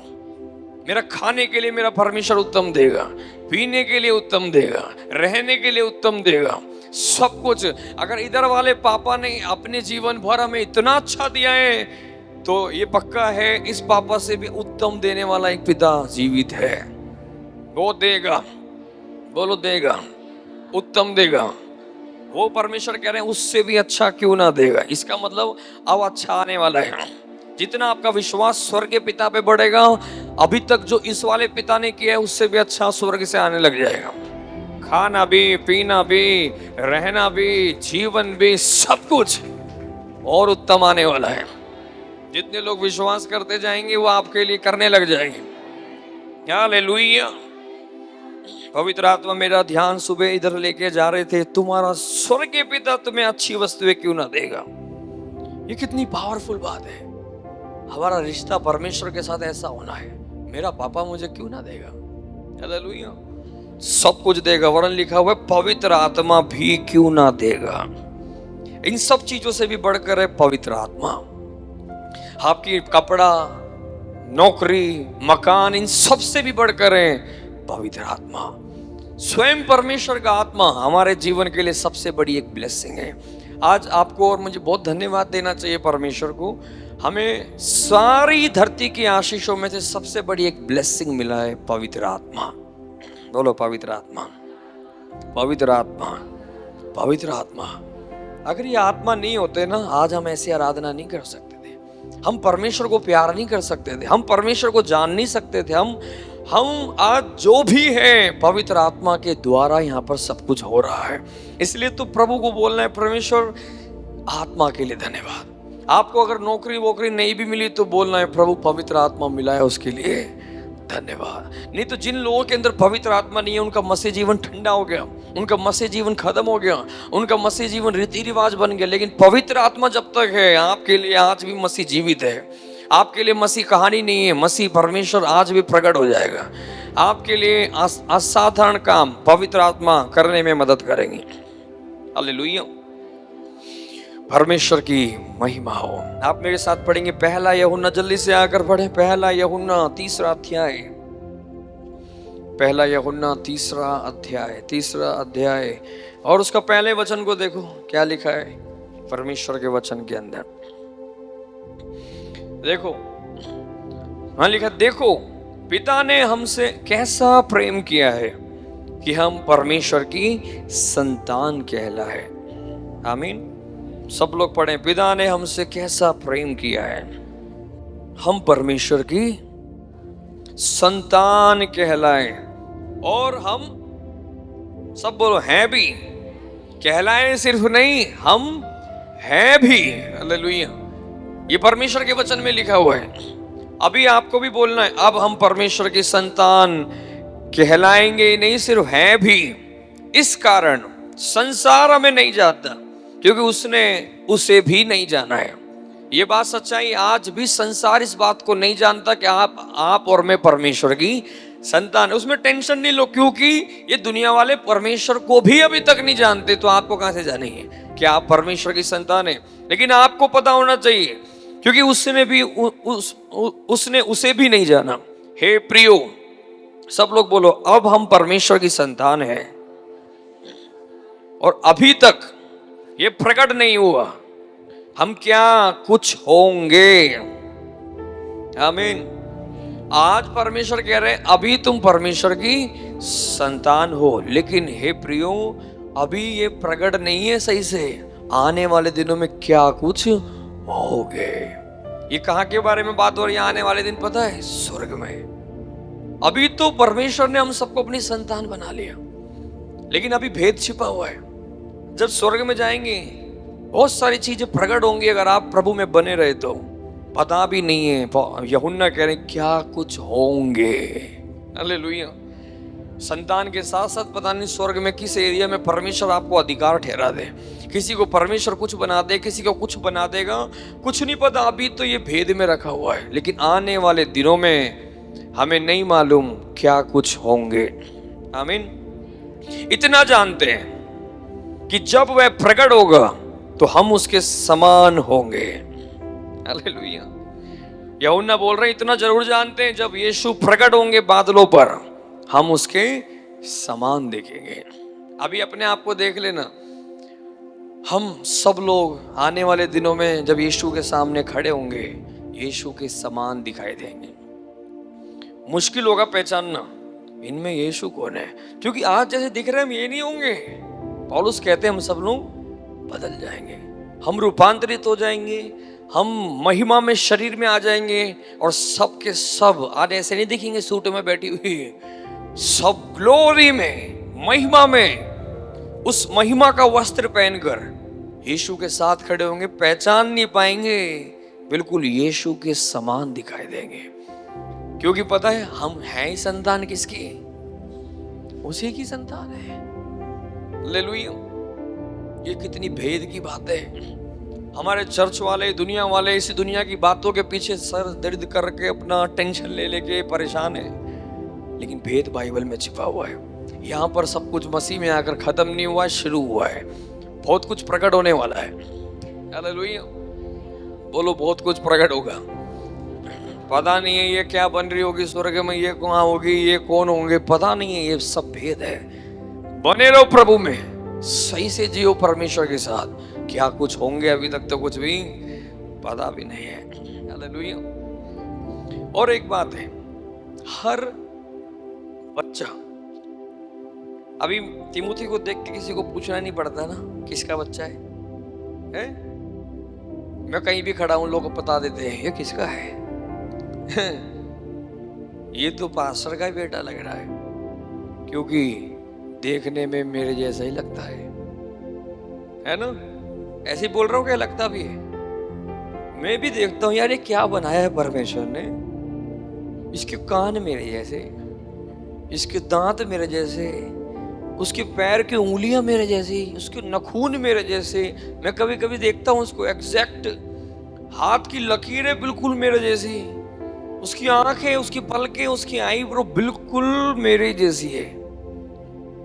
[SPEAKER 1] मेरा खाने के लिए मेरा परमेश्वर उत्तम देगा, पीने के लिए उत्तम देगा, रहने के लिए उत्तम देगा, सब कुछ। अगर इधर वाले पापा ने अपने जीवन भर हमें इतना अच्छा दिया है, तो ये पक्का है इस पापा से भी उत्तम देने वाला एक पिता जीवित है, वो देगा। बोलो देगा, उत्तम देगा। वो परमेश्वर कह रहे हैं उससे भी अच्छा क्यों ना देगा। इसका मतलब अब अच्छा आने वाला है। जितना आपका विश्वास स्वर्ग के पिता पे बढ़ेगा, अभी तक जो इस वाले पिता ने किया है उससे भी अच्छा स्वर्ग से आने लग जाएगा। खाना भी, पीना भी, रहना भी, जीवन भी, सब कुछ और उत्तम आने वाला है। जितने लोग विश्वास करते जाएंगे वो आपके लिए करने लग जाएंगे। हालेलुया। पवित्र आत्मा मेरा ध्यान सुबह इधर लेके जा रहे थे, तुम्हारा स्वर्गीय पिता तुम्हें अच्छी वस्तुएं क्यों ना देगा। ये कितनी पावरफुल बात है। हमारा रिश्ता परमेश्वर के साथ ऐसा होना है, मेरा पापा मुझे क्यों ना देगा। हालेलुया। सब कुछ देगा, वरन लिखा हुआ है पवित्र आत्मा भी क्यों ना देगा। इन सब चीजों से भी बढ़कर है पवित्र आत्मा। आपकी कपड़ा, नौकरी, मकान, इन सब से भी बढ़कर है पवित्र आत्मा। स्वयं परमेश्वर का आत्मा हमारे जीवन के लिए सबसे बड़ी एक ब्लेसिंग है। आज आपको और मुझे बहुत धन्यवाद देना चाहिए परमेश्वर को। हमें सारी धरती की आशीषों में से सबसे बड़ी एक ब्लेसिंग मिला है पवित्र आत्मा। बोलो पवित्र आत्मा, पवित्र आत्मा, पवित्र आत्मा। अगर ये आत्मा नहीं होते ना, आज हम ऐसी आराधना नहीं कर सकते थे, हम परमेश्वर को प्यार नहीं कर सकते थे, हम परमेश्वर को जान नहीं सकते थे। हम आज जो भी है पवित्र आत्मा के द्वारा यहाँ पर सब कुछ हो रहा है। इसलिए तो प्रभु को बोलना है परमेश्वर आत्मा के लिए धन्यवाद। आपको अगर नौकरी वोकरी नहीं भी मिली तो बोलना है प्रभु पवित्र आत्मा मिला है उसके लिए धन्यवाद। नहीं तो जिन लोगों के अंदर पवित्र आत्मा नहीं है उनका मसीह जीवन ठंडा हो गया, उनका मसीह जीवन खत्म हो गया, उनका मसीह जीवन रीति रिवाज बन गया। लेकिन पवित्र आत्मा जब तक है आपके लिए आज भी मसीह जीवित है। आपके लिए मसीह कहानी नहीं है, मसीह परमेश्वर आज भी प्रकट हो जाएगा। आपके लिए असाधारण काम पवित्र आत्मा करने में मदद करेंगे। हालेलुया। परमेश्वर की महिमा हो। आप मेरे साथ पढ़ेंगे पहला यूहन्ना, जल्दी से आकर पढ़ें पहला यूहन्ना 3 अध्याय। पहला यूहन्ना 3 अध्याय और उसका पहले वचन को देखो क्या लिखा है परमेश्वर के वचन के अंदर। देखो हाँ लिखा, देखो पिता ने हमसे कैसा प्रेम किया है कि हम परमेश्वर की संतान कहलाए। आमीन। सब लोग पढ़ें, पिता ने हमसे कैसा प्रेम किया है, हम परमेश्वर की संतान कहलाए। और हम सब बोलो हैं भी, कहलाए सिर्फ नहीं, हम हैं भी। हालेलुया। ये परमेश्वर के वचन में लिखा हुआ है। अभी आपको भी बोलना है, अब हम परमेश्वर की संतान कहलाएंगे, नहीं सिर्फ हैं भी। इस कारण संसार हमें नहीं जानता क्योंकि उसने उसे भी नहीं जाना है। ये बात सच्चाई, आज भी संसार इस बात को नहीं जानता कि आप और मैं परमेश्वर की संतान है। उसमें टेंशन नहीं लो, क्योंकि ये दुनिया वाले परमेश्वर को भी अभी तक नहीं जानते, तो आपको कहां से जानेंगे कि आप परमेश्वर की संतान है। लेकिन आपको पता होना चाहिए क्योंकि उसने उसे भी नहीं जाना। हे प्रियो, सब लोग बोलो, अब हम परमेश्वर की संतान हैं और अभी तक ये प्रकट नहीं हुआ हम क्या कुछ होंगे। आमीन। आज परमेश्वर कह रहे हैं अभी तुम परमेश्वर की संतान हो, लेकिन हे प्रियो अभी ये प्रकट नहीं है सही से, आने वाले दिनों में क्या कुछ होगे। ये कहां के बारे में बात हो रही है? आने वाले दिन पता है? स्वर्ग में। अभी तो परमेश्वर ने हम सबको अपनी संतान बना लिया, लेकिन अभी भेद छिपा हुआ है। जब स्वर्ग में जाएंगे बहुत सारी चीजें प्रकट होंगी, अगर आप प्रभु में बने रहे तो पता भी नहीं है। यूहन्ना कह रहे क्या कुछ होंगे। हालेलुया। संतान के साथ साथ पता नहीं स्वर्ग में किस एरिया में परमेश्वर आपको अधिकार ठहरा दे। किसी को परमेश्वर कुछ बना दे, किसी को कुछ बना देगा, कुछ नहीं पता। अभी तो ये भेद में रखा हुआ है, लेकिन आने वाले दिनों में हमें नहीं मालूम क्या कुछ होंगे। आमीन। इतना जानते हैं कि जब वह प्रकट होगा तो हम उसके समान होंगे। हालेलुया। यूहन्ना बोल रहे इतना जरूर जानते हैं, जब यीशु प्रकट होंगे बादलों पर हम उसके समान देखेंगे। अभी अपने आप को देख लेना, हम सब लोग आने वाले दिनों में जब यीशु के सामने खड़े होंगे यीशु के समान दिखाई देंगे। मुश्किल होगा पहचानना इनमें यीशु कौन है, क्योंकि आज जैसे दिख रहे हैं हम ये नहीं होंगे। पौलुस कहते हैं हम सब लोग बदल जाएंगे, हम रूपांतरित हो जाएंगे, हम महिमा में शरीर में आ जाएंगे और सब के सब आज ऐसे नहीं दिखेंगे सूट में बैठी हुई, सब ग्लोरी में, महिमा में, उस महिमा का वस्त्र पहनकर यीशु के साथ खड़े होंगे। पहचान नहीं पाएंगे, बिल्कुल यीशु के समान दिखाई देंगे, क्योंकि पता है हम हैं ही संतान किसकी? उसी की संतान है। हालेलुया। ये कितनी भेद की बात है। हमारे चर्च वाले, दुनिया वाले इसी दुनिया की बातों के पीछे सर दर्द करके अपना टेंशन ले लेके परेशान है, लेकिन भेद बाइबल में छिपा हुआ है। यहाँ पर सब कुछ मसीह में आकर खत्म नहीं हुआ, शुरू हुआ है। बहुत कुछ प्रकट होने वाला है। हालेलुया। बोलो बहुत कुछ प्रकट होगा। पता नहीं है ये क्या बन रही होगी स्वर्ग में, ये कहाँ होगी, ये कौन होंगे, पता नहीं है। ये सब भेद है। बने रहो प्रभु में, सही से जियो परमेश्वर के साथ। क्या कुछ होंगे अभी तक तो कुछ भी पता भी नहीं है। हालेलुया। और एक बात है, हर बच्चा, अभी तिमुथी को देख के किसी को पूछना नहीं पड़ता ना किसका बच्चा है? मैं कहीं भी खड़ा हूं लोग बता देते हैं ये किसका है। ये तो पास्टर का ही बेटा लग रहा है, क्योंकि देखने में मेरे जैसा ही लगता है ना? ऐसे बोल रहा हूं, क्या लगता भी है। मैं भी देखता हूं यार ये क्या बनाया है परमेश्वर ने। इसके कान मेरे जैसे, इसके दांत मेरे जैसे, उसके पैर की उंगलियां मेरे जैसी, उसके नाखून मेरे जैसे। मैं कभी कभी देखता हूं उसको एग्जैक्ट, हाथ की लकीरें बिल्कुल मेरे जैसी, उसकी आंखें, उसकी पलकें, उसकी आईब्रो बिल्कुल मेरे जैसी है।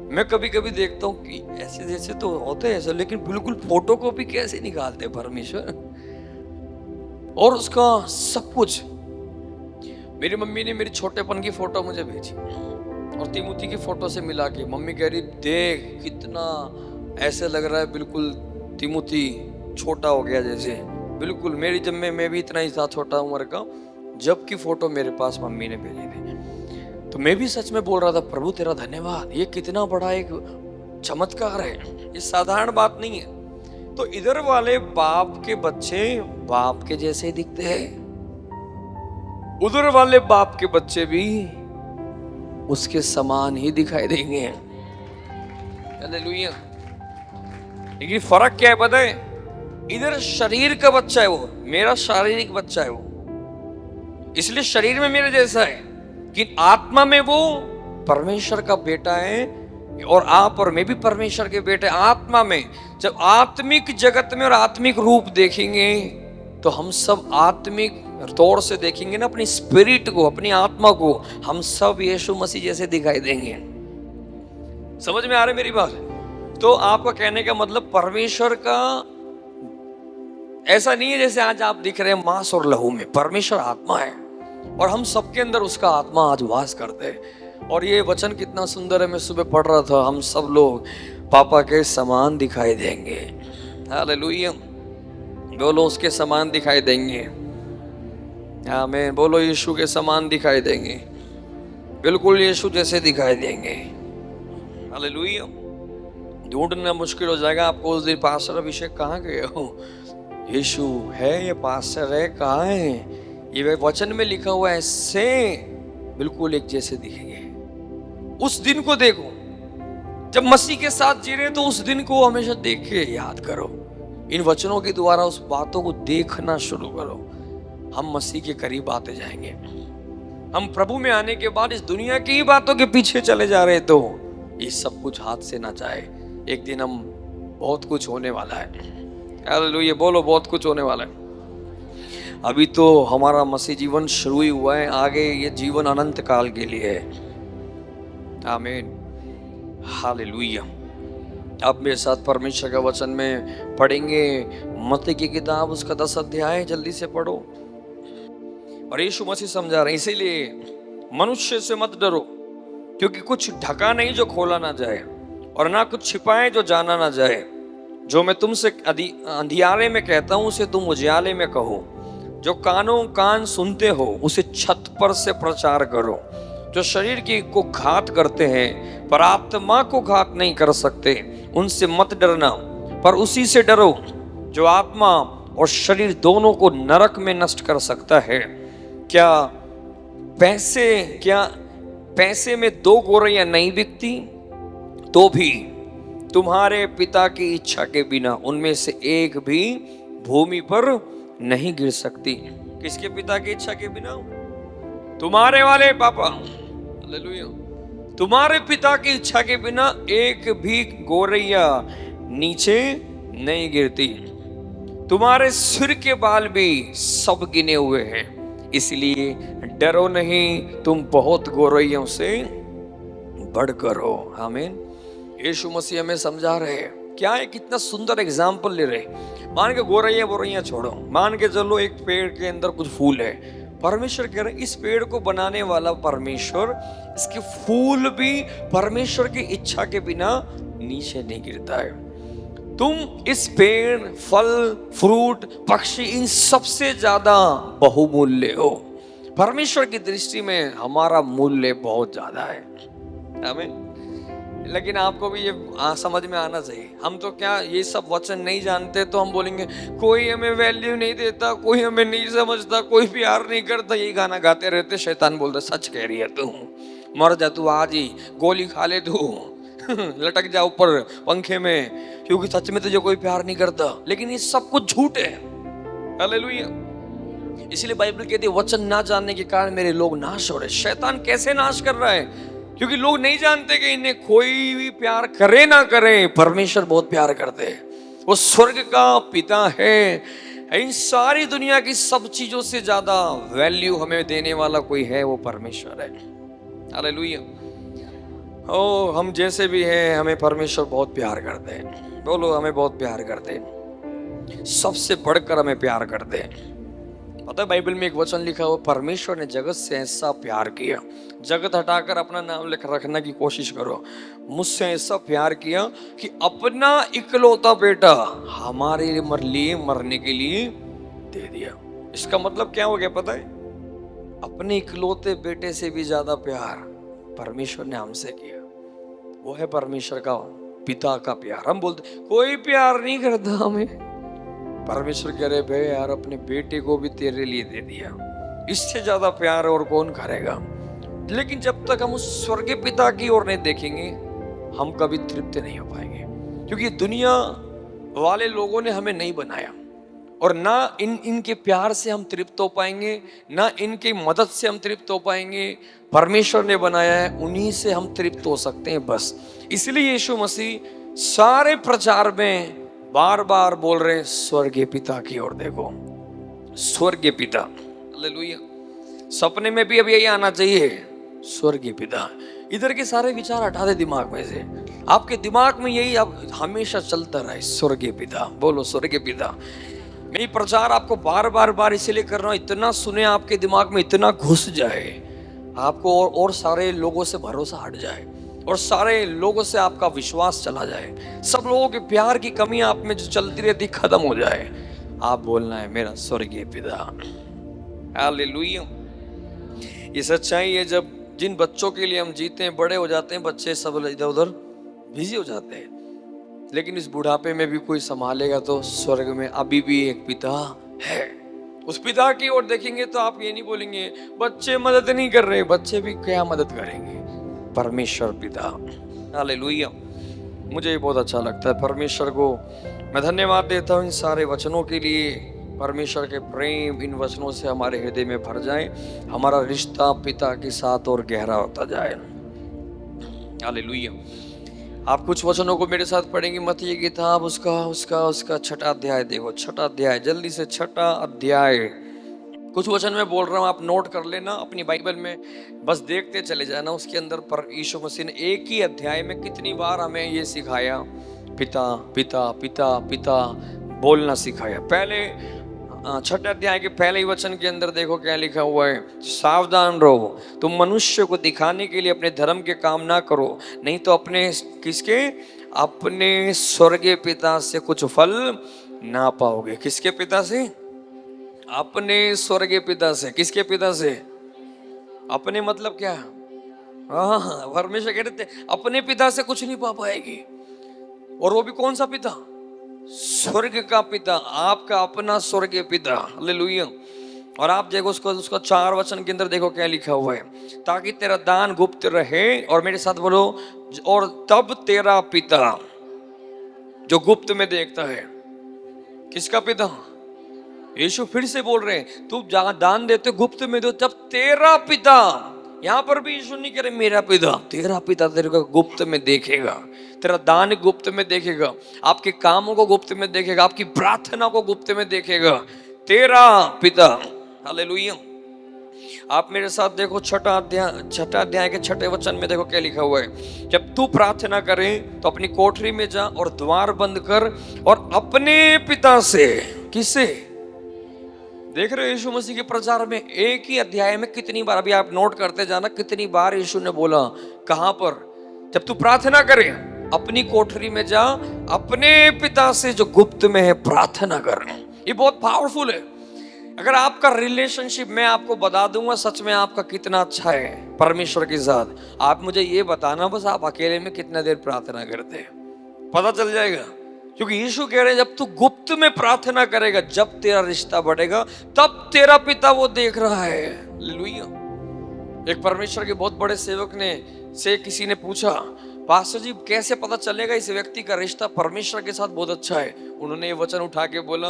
[SPEAKER 1] मैं कभी कभी देखता हूँ कि ऐसे जैसे तो होते हैं ऐसे, लेकिन बिल्कुल फोटो कॉपी कैसे निकालते परमेश्वर। और उसका सब कुछ। मेरी मम्मी ने मेरी छोटेपन की फोटो मुझे भेजी और तिमुथी की फोटो से मिला के मम्मी कह रही देख कितना ऐसे लग रहा है, बिल्कुल तिमुथी छोटा हो गया जैसे। बिल्कुल मेरी, जब मैं भी इतना ही था छोटा उम्र का, जब की फोटो मेरे पास मम्मी ने भेजी थी, तो मैं भी सच में बोल रहा था प्रभु तेरा धन्यवाद, ये कितना बड़ा एक चमत्कार है, ये साधारण बात नहीं है। तो इधर वाले बाप के बच्चे बाप के जैसे दिखते हैं, उधर वाले बाप के बच्चे भी उसके समान ही दिखाई देंगे। हालेलुया। लेकिन फर्क क्या है पता है? इधर शरीर का बच्चा है वो, मेरा शारीरिक बच्चा है वो, इसलिए शरीर में मेरे जैसा है, कि आत्मा में वो परमेश्वर का बेटा है। और आप और मैं भी परमेश्वर के बेटे। आत्मा में जब आत्मिक जगत में और आत्मिक रूप देखेंगे तो हम सब आत्मिक तौर से देखेंगे ना, अपनी स्पिरिट को, अपनी आत्मा को, हम सब यीशु मसीह जैसे दिखाई देंगे। समझ में आ रही मेरी बात? तो आपका कहने का मतलब परमेश्वर का ऐसा नहीं है जैसे आज आप दिख रहे हैं मांस और लहू में। परमेश्वर आत्मा है और हम सबके अंदर उसका आत्मा आज वास करते हैं। और ये वचन कितना सुंदर है, मैं सुबह पढ़ रहा था, हम सब लोग पापा के समान दिखाई देंगे। हालेलुया, बोलो उसके समान दिखाई देंगे। आमीन, बोलो यीशु के समान दिखाई देंगे, बिल्कुल यीशु जैसे दिखाई देंगे। हालेलुया, ढूंढना मुश्किल हो जाएगा आपको उस दिन, पास्टर अभिषेक कहाँ गए हो, यीशु है, ये पास्टर है, कहाँ है, ये वचन में लिखा हुआ है, से बिल्कुल एक जैसे दिखेंगे। उस दिन को देखो, जब मसीह के साथ जी रहे तो उस दिन को हमेशा देख के याद करो, इन वचनों के द्वारा उस बातों को देखना शुरू करो। हम मसीह के करीब आते जाएंगे। हम प्रभु में आने के बाद इस दुनिया की ही बातों के पीछे चले जा रहे तो ये सब कुछ हाथ से ना जाए। एक दिन हम बहुत कुछ होने वाला है। हालेलुया, बोलो बहुत कुछ होने वाला है। अभी तो हमारा मसीह जीवन शुरू ही हुआ है, आगे ये जीवन अनंत काल के लिए है। आमीन, हालेलुया। अब मेरे साथ परमेश्वर का वचन में पढ़ेंगे मत्ती की किताब, उसका 10 अध्याय, जल्दी से पढ़ो। और यीशु मसीह समझा रहे, इसीलिए मनुष्य से मत डरो, क्योंकि कुछ ढका नहीं जो खोला ना जाए, और ना कुछ छिपाए जो जाना ना जाए। जो मैं तुमसे अंधियारे में कहता हूं उसे तुम उजियाले में कहो। जो कान सुनते हो उसे छत पर से प्रचार करो। जो शरीर की को घात करते हैं पर आत्मा को घात नहीं कर सकते, उनसे मत डरना, पर उसी से डरो जो आत्मा और शरीर दोनों को नरक में नष्ट कर सकता है। क्या पैसे में 2 गौरैया नहीं बिकती? तो भी तुम्हारे पिता की इच्छा के बिना उनमें से एक भी भूमि पर नहीं गिर सकती। किसके पिता की इच्छा के बिना? तुम्हारे वाले पापा, हालेलुया, तुम्हारे पिता की इच्छा के बिना एक भी गौरैया नीचे नहीं गिरती। तुम्हारे सिर के बाल भी सब गिने हुए हैं, इसलिए डरो नहीं, तुम बहुत गौरैयों से बढ़कर हो। आमीन। यीशु मसीह हमें समझा रहे हैं, क्या है, कितना सुंदर एग्जाम्पल ले रहे। मान के गौरैया छोड़ो, मान के चलो एक पेड़ के अंदर कुछ फूल है। परमेश्वर कह रहे इस पेड़ को बनाने वाला परमेश्वर, इसके फूल भी परमेश्वर की इच्छा के बिना नीचे नहीं गिरता है। तुम इस पेड़, फल, फ्रूट, पक्षी, इन सबसे ज्यादा बहुमूल्य हो। परमेश्वर की दृष्टि में हमारा मूल्य बहुत ज्यादा है। आमीन। लेकिन आपको भी ये समझ में आना चाहिए, हम तो क्या ये सब वचन नहीं जानते तो हम बोलेंगे कोई हमें वैल्यू नहीं देता, कोई हमें नहीं समझता, कोई प्यार नहीं करता, यही गाना गाते रहते। शैतान बोलता सच कह रही है तू, मर जा तू आज ही, गोली खा ले तू, लटक जा ऊपर पंखे में, क्योंकि सच में तुझे कोई प्यार नहीं करता। लेकिन ये सब कुछ झूठ है। हालेलुया। इसलिए बाइबल कहती है वचन ना जानने के कारण मेरे लोग नाश हो रहे। शैतान कैसे नाश कर रहा है? क्योंकि लोग नहीं जानते कि इन्हें कोई भी प्यार करे ना करे, परमेश्वर बहुत प्यार करते हैं। वो स्वर्ग का पिता है। इन सारी दुनिया की सब चीजों से ज्यादा वैल्यू हमें देने वाला कोई है, वो परमेश्वर है। हालेलुया। ओ, हम जैसे भी हैं हमें परमेश्वर बहुत प्यार करते हैं। बोलो, हमें बहुत प्यार करते हैं, सबसे बढ़कर हमें प्यार करते हैं। पता है बाइबल में एक वचन लिखा हुआ, परमेश्वर ने जगत से ऐसा प्यार किया। जगत हटाकर अपना नाम लिख रखने की कोशिश करो। मुझसे ऐसा प्यार किया कि अपना इकलौता बेटा हमारे लिए मरने के लिए दे दिया। इसका मतलब क्या हो गया पता है? अपने इकलौते बेटे से भी ज्यादा प्यार परमेश्वर ने हमसे किया। वो है परमेश्वर का पिता का प्यार। हम बोलते कोई प्यार नहीं करता हमें, परमेश्वर कह रहे भाई यार अपने बेटे को भी तेरे लिए दे दिया, इससे ज्यादा प्यार और कौन करेगा। लेकिन जब तक हम उस स्वर्गीय पिता की ओर नहीं देखेंगे हम कभी तृप्त नहीं हो पाएंगे, क्योंकि दुनिया वाले लोगों ने हमें नहीं बनाया, और ना इनके प्यार से हम तृप्त हो पाएंगे, ना इनकी मदद से हम तृप्त हो पाएंगे। परमेश्वर ने बनाया है, उन्हीं से हम तृप्त हो सकते हैं बस। इसलिए यीशु मसीह सारे प्रचार में बार बार बोल रहे हैं स्वर्गीय पिता की ओर देखो, स्वर्गीय पिता। हालेलुया। सपने में भी अब यही आना चाहिए, स्वर्गीय पिता। इधर के सारे विचार हटा दे दिमाग में से, आपके दिमाग में यही अब हमेशा चलता रहे, स्वर्गीय पिता। बोलो स्वर्गीय पिता। मैं प्रचार आपको बार बार इसलिए कर रहा हूं, इतना सुने आपके दिमाग में इतना घुस जाए। आपको और सारे लोगों से भरोसा हट जाए और सारे लोगों से आपका विश्वास चला जाए, सब लोगों के प्यार की कमी आप में जो चलती रहती खत्म हो जाए, आप बोलना है मेरा स्वर्गीय पिता। हालेलुया। ये सच्चाई है, जब जिन बच्चों के लिए हम जीते हैं, बड़े हो जाते हैं बच्चे, सब इधर उधर बिजी हो जाते हैं, लेकिन इस बुढ़ापे में भी कोई संभालेगा तो स्वर्ग में अभी भी एक पिता है। उस पिता की ओर देखेंगे तो आप ये नहीं बोलेंगे बच्चे मदद नहीं कर रहे, बच्चे भी क्या मदद करेंगे, परमेश्वर पिता। हालेलुया। मुझे बहुत अच्छा लगता है, परमेश्वर को मैं धन्यवाद देता हूँ इन सारे वचनों के लिए। परमेश्वर के प्रेम इन वचनों से हमारे हृदय में भर जाए, हमारा रिश्ता पिता के साथ और गहरा होता जाए। हालेलुया। आप कुछ वचनों को मेरे साथ पढ़ेंगे, मत्ती की किताब उसका छठा अध्याय देखो, छठा अध्याय, जल्दी से छठा अध्याय। कुछ वचन मैं बोल रहा हूँ, आप नोट कर लेना अपनी बाइबल में, बस देखते चले जाना। उसके अंदर पर यीशु मसीह ने एक ही अध्याय में कितनी बार हमें ये सिखाया, पिता पिता पिता पिता बोलना सिखाया। पहले छठे अध्याय के पहले ही वचन के अंदर देखो क्या लिखा हुआ है, सावधान रहो, तुम मनुष्य को दिखाने के लिए अपने धर्म के काम ना करो, नहीं तो अपने किसके, अपने स्वर्गीय पिता से कुछ फल ना पाओगे। किसके पिता से? अपने स्वर्गीय पिता से। किसके पिता से? अपने मतलब क्या? हाँ, परमेश्वर कह रहे थे अपने पिता से कुछ नहीं पा पाएगी। और वो भी कौन सा पिता? स्वर्ग का पिता, आपका अपना स्वर्गीय पिता। हालेलुया। और आप देखो उसका 4 वचन के अंदर देखो क्या लिखा हुआ है, ताकि तेरा दान गुप्त रहे, और मेरे साथ बोलो, और तब तेरा पिता जो गुप्त में देखता है। किसका पिता? यीशु फिर से बोल रहे हैं, तू जहां दान देते गुप्त में दो, तब तेरा पिता, यहां पर भी यीशु नहीं कह रहे मेरा पिता, तेरा पिता तेरे को गुप्त में देखेगा, तेरा दान गुप्त में देखेगा, आपके कामों को गुप्त में देखेगा, आपकी प्रार्थना को गुप्त में देखेगा, तेरा पिता। हालेलुया। आप मेरे साथ देखो छठा अध्याय के छठे वचन में देखो क्या लिखा हुआ है, जब तू प्रार्थना करे तो अपनी कोठरी में जा और द्वार बंद कर और अपने पिता से। किससे? देख रहे हो यीशु मसीह के प्रचार में एक ही अध्याय में कितनी बार, अभी आप नोट करते जाना कितनी बार यीशु ने बोला, कहां पर? जब तू प्रार्थना करे अपनी कोठरी में जा, अपने पिता से जो गुप्त में है प्रार्थना कर। ये बहुत पावरफुल है। अगर आपका रिलेशनशिप, मैं आपको बता दूंगा सच में आपका कितना अच्छा है परमेश्वर के साथ, आप मुझे ये बताना बस आप अकेले में कितना देर प्रार्थना करते हैं, पता चल जाएगा। क्योंकि यीशु कह रहे हैं जब तू गुप्त में प्रार्थना करेगा, जब तेरा रिश्ता बढ़ेगा, तब तेरा पिता वो देख रहा है। हालेलुया। एक परमेश्वर के बहुत बड़े सेवक से किसी ने पूछा, पास्टर जी कैसे पता चलेगा इस व्यक्ति का रिश्ता परमेश्वर के साथ बहुत अच्छा है? उन्होंने ये वचन उठा के बोला,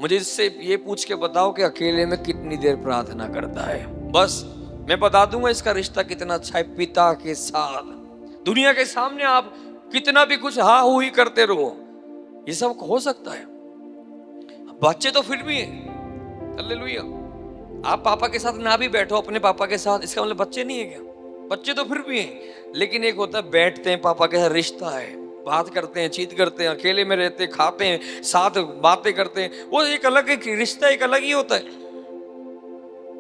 [SPEAKER 1] मुझे इससे ये पूछ के बताओ कि अकेले में कितनी देर प्रार्थना करता है, बस मैं बता दूंगा इसका रिश्ता कितना अच्छा है पिता के साथ। दुनिया के सामने आप कितना भी कुछ हा हू ही करते रहो, ये सब हो सकता है। बच्चे तो फिर भी हैं। हालेलुया। आप पापा के साथ ना भी बैठो अपने पापा के साथ, इसका मतलब बच्चे नहीं है क्या? बच्चे तो फिर भी हैं, लेकिन एक होता है बैठते हैं पापा के साथ, रिश्ता है, बात करते हैं, चीत करते हैं, अकेले में रहते हैं, खाते हैं, साथ बातें करते हैं, वो एक अलग है, रिश्ता एक अलग ही होता है।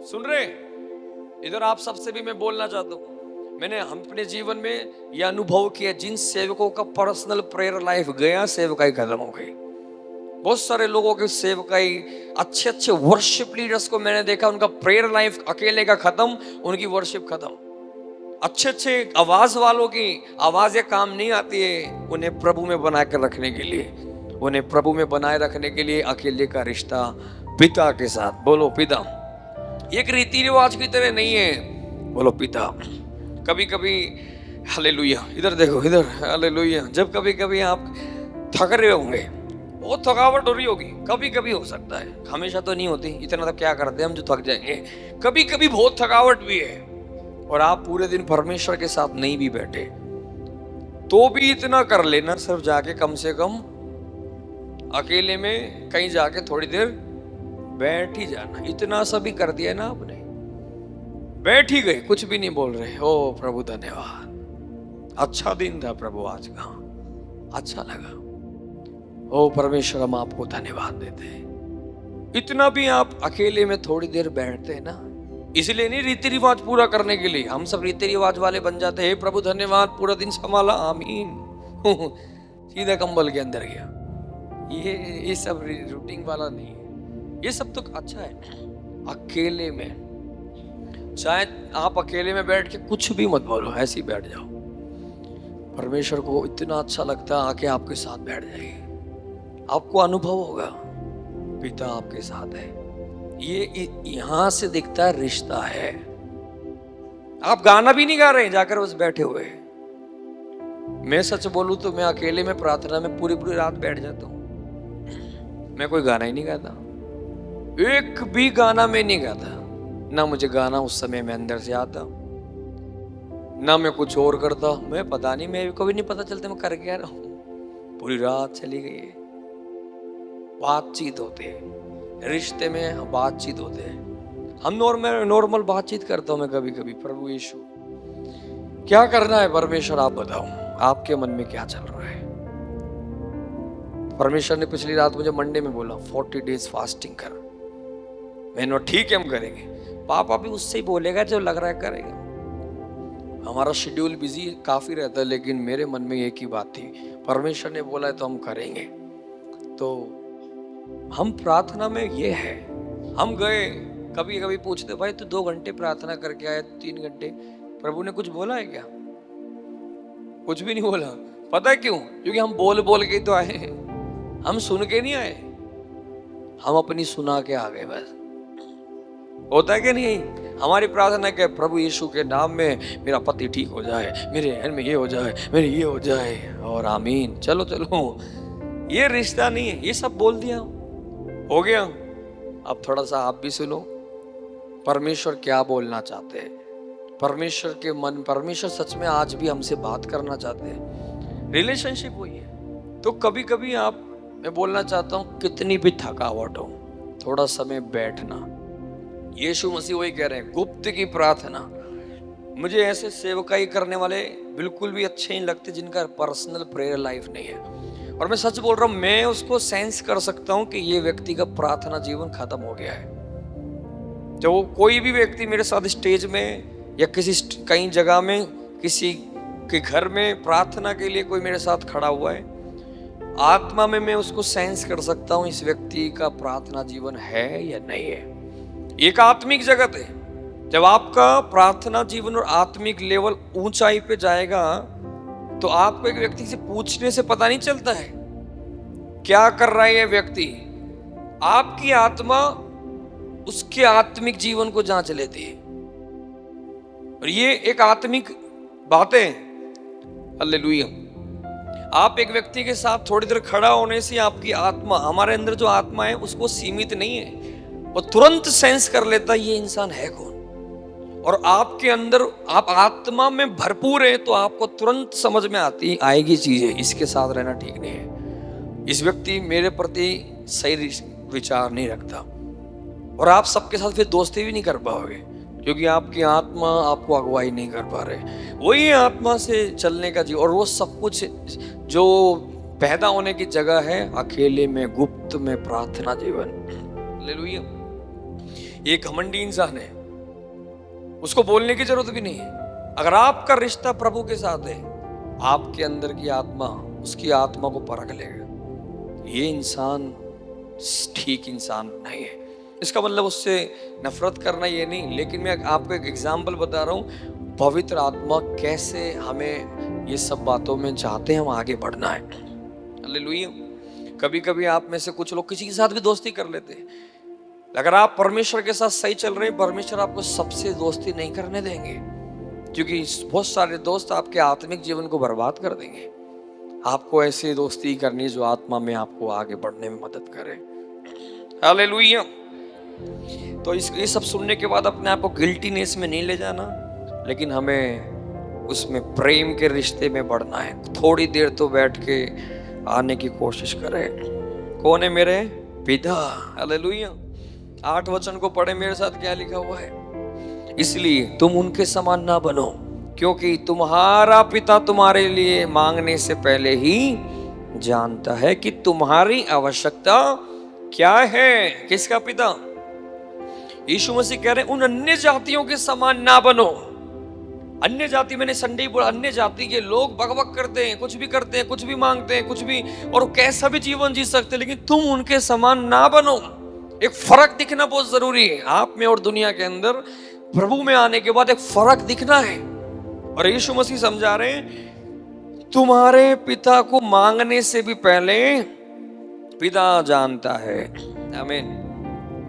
[SPEAKER 1] सुन रहे? इधर आप सबसे भी मैं बोलना चाहता हूँ, मैंने अपने जीवन में यह अनुभव किया, जिन सेवकों का पर्सनल प्रेयर लाइफ गया, सेवकाई खत्म हो गई। बहुत सारे लोगों की सेवकाई, अच्छे वर्शिप लीडर्स को मैंने देखा, उनका प्रेयर लाइफ अकेले का खत्म, उनकी वर्शिप खत्म। अच्छे आवाज वालों की आवाजें काम नहीं आती है, उन्हें प्रभु में बना कर रखने के लिए, उन्हें प्रभु में बनाए रखने के लिए अकेले का रिश्ता पिता के साथ। बोलो पिता। एक रीति रिवाज की तरह नहीं है, बोलो पिता। कभी कभी, हालेलुया, इधर देखो इधर, हालेलुया, जब कभी कभी आप थक रहे होंगे, बहुत थकावट हो रही होगी, कभी कभी हो सकता है, हमेशा तो नहीं होती, इतना तो क्या करते हैं हम जो थक जाएंगे, कभी कभी बहुत थकावट भी है, और आप पूरे दिन परमेश्वर के साथ नहीं भी बैठे, तो भी इतना कर लेना, सिर्फ जाके कम से कम अकेले में कहीं जाके थोड़ी देर बैठ ही जाना। इतना सा भी कर दिया ना आपने, बैठ ही गए, कुछ भी नहीं बोल रहे, ओ प्रभु धन्यवाद, अच्छा दिन था प्रभु आज का, अच्छा लगा, ओ परमेश्वर हम आपको धन्यवाद देते हैं। इतना भी आप अकेले में थोड़ी देर बैठते हैं ना, इसलिए नहीं रीति रिवाज पूरा करने के लिए, हम सब रीति रिवाज वाले बन जाते हैं। प्रभु धन्यवाद, पूरा दिन संभाला, आमीन, सीधा कंबल के अंदर गया। ये सब रूटीन वाला नहीं है। ये सब तो अच्छा है। अकेले में, चाहे आप अकेले में बैठ के कुछ भी मत बोलो, ऐसे ही बैठ जाओ, परमेश्वर को इतना अच्छा लगता है, आके आपके साथ बैठ जाइए, आपको अनुभव होगा पिता आपके साथ है। ये यहां से दिखता है रिश्ता है। आप गाना भी नहीं गा रहे, जाकर बस बैठे हुए। मैं सच बोलूं तो मैं अकेले में प्रार्थना में पूरी पूरी रात बैठ जाता हूं। मैं कोई गाना ही नहीं गाता, एक भी गाना मैं नहीं गाता, ना मुझे गाना उस समय में अंदर से आता, ना मैं कुछ और करता। मैं पता नहीं, मैं कभी नहीं पता चलता मैं कर क्या रहा हूं। पूरी रात चली गई है। बातचीत होते हैं, रिश्ते में बातचीत होते हैं। हम नॉर्मल बातचीत करता हूं मैं कभी कभी, प्रभु यीशु क्या करना है परमेश्वर आप बताओ, आपके मन में क्या चल रहा है। परमेश्वर ने पिछली रात मुझे मंडे में बोला 40 डेज फास्टिंग कर। मैंने ठीक है हम करेंगे। पापा भी उससे ही बोलेगा जो लग रहा है करेगा। हमारा शेड्यूल बिजी काफी रहता है, लेकिन मेरे मन में एक ही बात थी, परमेश्वर ने बोला है तो हम करेंगे। तो हम प्रार्थना में ये है, हम गए, कभी कभी पूछते भाई तू 2 घंटे प्रार्थना करके आया, 3 घंटे, प्रभु ने कुछ बोला है क्या? कुछ भी नहीं बोला। पता है क्यों? क्योंकि हम बोल बोल के तो आए हैं, हम सुन के नहीं आए, हम अपनी सुना के आ गए बस। होता है कि नहीं? हमारी प्रार्थना क्या? प्रभु यीशु के नाम में मेरा पति ठीक हो जाए, मेरे घर में ये हो जाए, मेरे ये हो जाए, और आमीन। चलो चलो, ये रिश्ता नहीं है। ये सब बोल दिया, हो गया। अब थोड़ा सा आप भी सुनो, परमेश्वर क्या बोलना चाहते हैं। परमेश्वर के मन, परमेश्वर सच में आज भी हमसे बात करना चाहते हैं। रिलेशनशिप हुई है तो कभी कभी आप, मैं बोलना चाहता हूँ, कितनी भी थकावट हो, थोड़ा समय बैठना। यीशु मसीह वही कह रहे हैं, गुप्त की प्रार्थना। मुझे ऐसे सेवकाई करने वाले बिल्कुल भी अच्छे नहीं लगते जिनका पर्सनल प्रेयर लाइफ नहीं है। और मैं सच बोल रहा हूं, मैं उसको सेंस कर सकता हूं कि ये व्यक्ति का प्रार्थना जीवन खत्म हो गया है। जब कोई भी व्यक्ति मेरे साथ स्टेज में या किसी कई जगह में, किसी के घर में प्रार्थना के लिए कोई मेरे साथ खड़ा हुआ है, आत्मा में मैं उसको सेंस कर सकता हूं इस व्यक्ति का प्रार्थना जीवन है या नहीं है। एक आत्मिक जगत है। जब आपका प्रार्थना जीवन और आत्मिक लेवल ऊंचाई पे जाएगा तो आपको एक व्यक्ति से पूछने से पता नहीं चलता है क्या कर रहा है ये व्यक्ति। आपकी आत्मा उसके आत्मिक जीवन को जांच लेती है, और ये एक आत्मिक बात है। हालेलुया। आप एक व्यक्ति के साथ थोड़ी देर खड़ा होने से आपकी आत्मा, हमारे अंदर जो आत्मा है उसको सीमित नहीं है, वो तुरंत सेंस कर लेता ये इंसान है कौन। और आपके अंदर आप आत्मा में भरपूर है तो आपको तुरंत समझ में आएगी चीजें, इसके साथ रहना ठीक नहीं है, इस व्यक्ति मेरे प्रति सही विचार नहीं रखता। और आप सबके साथ फिर दोस्ती भी नहीं कर पाओगे, क्योंकि आपकी आत्मा आपको अगुवाई नहीं कर पा रहे। वही आत्मा से चलने का जीवन, और वो सब कुछ जो पैदा होने की जगह है अकेले में, गुप्त में प्रार्थना जीवन। हालेलुया। एक घमंडी इंसान है, उसको बोलने की जरूरत भी नहीं है। अगर आपका रिश्ता प्रभु के साथ है, आपके अंदर की आत्मा उसकी आत्मा को परख लेगा, ये इंसान ठीक इंसान नहीं है। इसका मतलब उससे नफरत करना ये नहीं, लेकिन मैं आपको एक एग्जाम्पल बता रहा हूँ, पवित्र आत्मा कैसे हमें ये सब बातों में चाहते हैं हम आगे बढ़ना है। हालेलुया। कभी कभी आप में से कुछ लोग किसी के साथ भी दोस्ती कर लेते हैं। अगर आप परमेश्वर के साथ सही चल रहे हैं, परमेश्वर आपको सबसे दोस्ती नहीं करने देंगे, क्योंकि बहुत सारे दोस्त आपके आत्मिक जीवन को बर्बाद कर देंगे। आपको ऐसी दोस्ती करनी जो आत्मा में आपको आगे बढ़ने में मदद करे। हालेलुया। तो ये सब सुनने के बाद अपने आप को गिल्टीनेस में नहीं ले जाना, लेकिन हमें उसमें प्रेम के रिश्ते में बढ़ना है। थोड़ी देर तो बैठ के आने की कोशिश करें। कौन है? मेरे पिता। हालेलुया। 8 वचन को पढ़े मेरे साथ, क्या लिखा हुआ है? इसलिए तुम उनके समान ना बनो, क्योंकि तुम्हारा पिता तुम्हारे लिए मांगने से पहले ही जानता है कि तुम्हारी आवश्यकता क्या है। किसका पिता? यीशु मसीह कह रहे हैं उन अन्य जातियों के समान ना बनो। अन्य जाति, मैंने संडे बोला, अन्य जाति के लोग बकबक करते हैं, कुछ भी करते हैं, कुछ भी मांगते हैं, कुछ भी, और कैसा भी जीवन जी सकते हैं, लेकिन तुम उनके समान ना बनो। एक फर्क दिखना बहुत जरूरी है आप में और दुनिया के अंदर। प्रभु में आने के बाद एक फर्क दिखना है। और यीशु मसीह समझा रहे हैं तुम्हारे पिता को मांगने से भी पहले पिता जानता है। आमीन।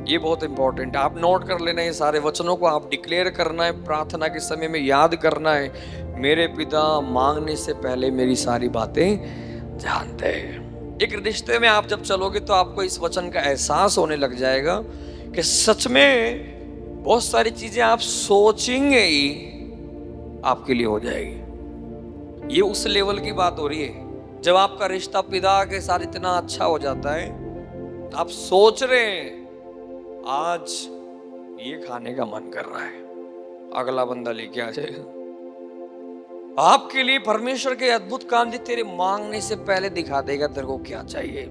[SPEAKER 1] ये बहुत इंपॉर्टेंट है, आप नोट कर लेना, ये सारे वचनों को आप डिक्लेयर करना है, प्रार्थना के समय में याद करना है। मेरे पिता मांगने से पहले मेरी सारी बातें जानते हैं। एक रिश्ते में आप जब चलोगे तो आपको इस वचन का एहसास होने लग जाएगा कि सच में बहुत सारी चीजें आप सोचेंगे ही आपके लिए हो जाएगी। ये उस लेवल की बात हो रही है जब आपका रिश्ता पिता के साथ इतना अच्छा हो जाता है, आप सोच रहे हैं आज ये खाने का मन कर रहा है, अगला बंदा लेके आ जाएगा। आपके लिए परमेश्वर के अद्भुत काम तेरे मांगने से पहले दिखा देगा तेरे को क्या चाहिए।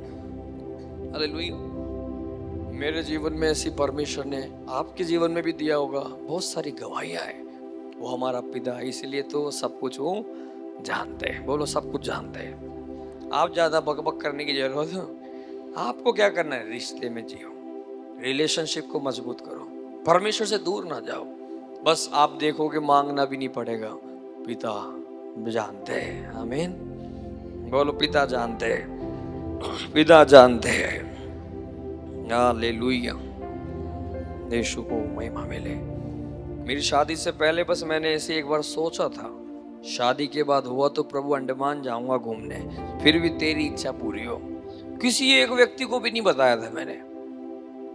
[SPEAKER 1] हालेलुया। मेरे जीवन में ऐसी परमेश्वर ने आपके जीवन में भी दिया होगा, बहुत सारी गवाहियां हैं। वो हमारा पिता है, इसलिए तो सब कुछ वो जानते हैं। बोलो सब कुछ जानते हैं। आप ज्यादा बकबक करने की जरूरत है। आपको क्या करना है? रिश्ते में जियो, रिलेशनशिप को मजबूत करो, परमेश्वर से दूर ना जाओ। बस आप देखोगे मांगना भी नहीं पड़ेगा, पिता जानते हैं। आमीन। बोलो पिता जानते हैं, पिता जानते हैं। हालेलुया। यीशु को महिमा मिले। मेरी शादी से पहले बस मैंने ऐसे एक बार सोचा था, शादी के बाद हुआ तो प्रभु अंडमान जाऊंगा घूमने, फिर भी तेरी इच्छा पूरी हो। किसी एक व्यक्ति को भी नहीं बताया था मैंने।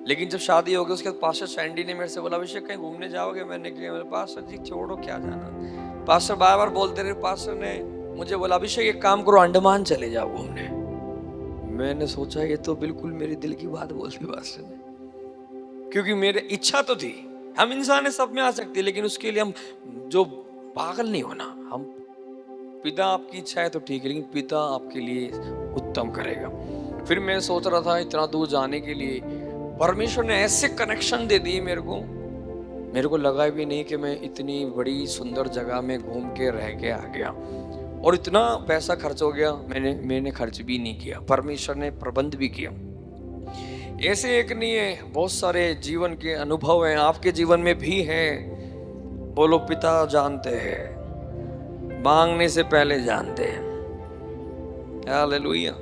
[SPEAKER 1] लेकिन जब शादी हो गई उसके बाद पास्टर सैंडी ने मेरे से बोला अभिषेक कहीं घूमने जाओगे? मैंने कहा मेरे पास्टर जी छोड़ो, क्या जाना। पास्टर बार बार बोलते रहे। पास्टर ने मुझे बोला अभिषेक एक काम करो, अंडमान चले जाओ घूमने। मैंने सोचा ये तो बिल्कुल मेरे दिल की बात बोल दी पास्टर ने, क्योंकि मेरी इच्छा तो थी। हम इंसान है, सब में आ सकती है, लेकिन उसके लिए हम जो पागल नहीं होना। हम पिता आपकी इच्छा है तो ठीक है, लेकिन पिता आपके लिए उत्तम करेगा। फिर मैं सोच रहा था इतना दूर जाने के लिए परमेश्वर ने ऐसे कनेक्शन दे दिए मेरे को लगा भी नहीं कि मैं इतनी बड़ी सुंदर जगह में घूम के रह के आ गया, और इतना पैसा खर्च हो गया। मैंने खर्च भी नहीं किया, परमेश्वर ने प्रबंध भी किया। ऐसे एक नहीं है, बहुत सारे जीवन के अनुभव हैं, आपके जीवन में भी हैं। बोलो पिता जानते हैं, मांगने से पहले जानते हैं। हालेलुया।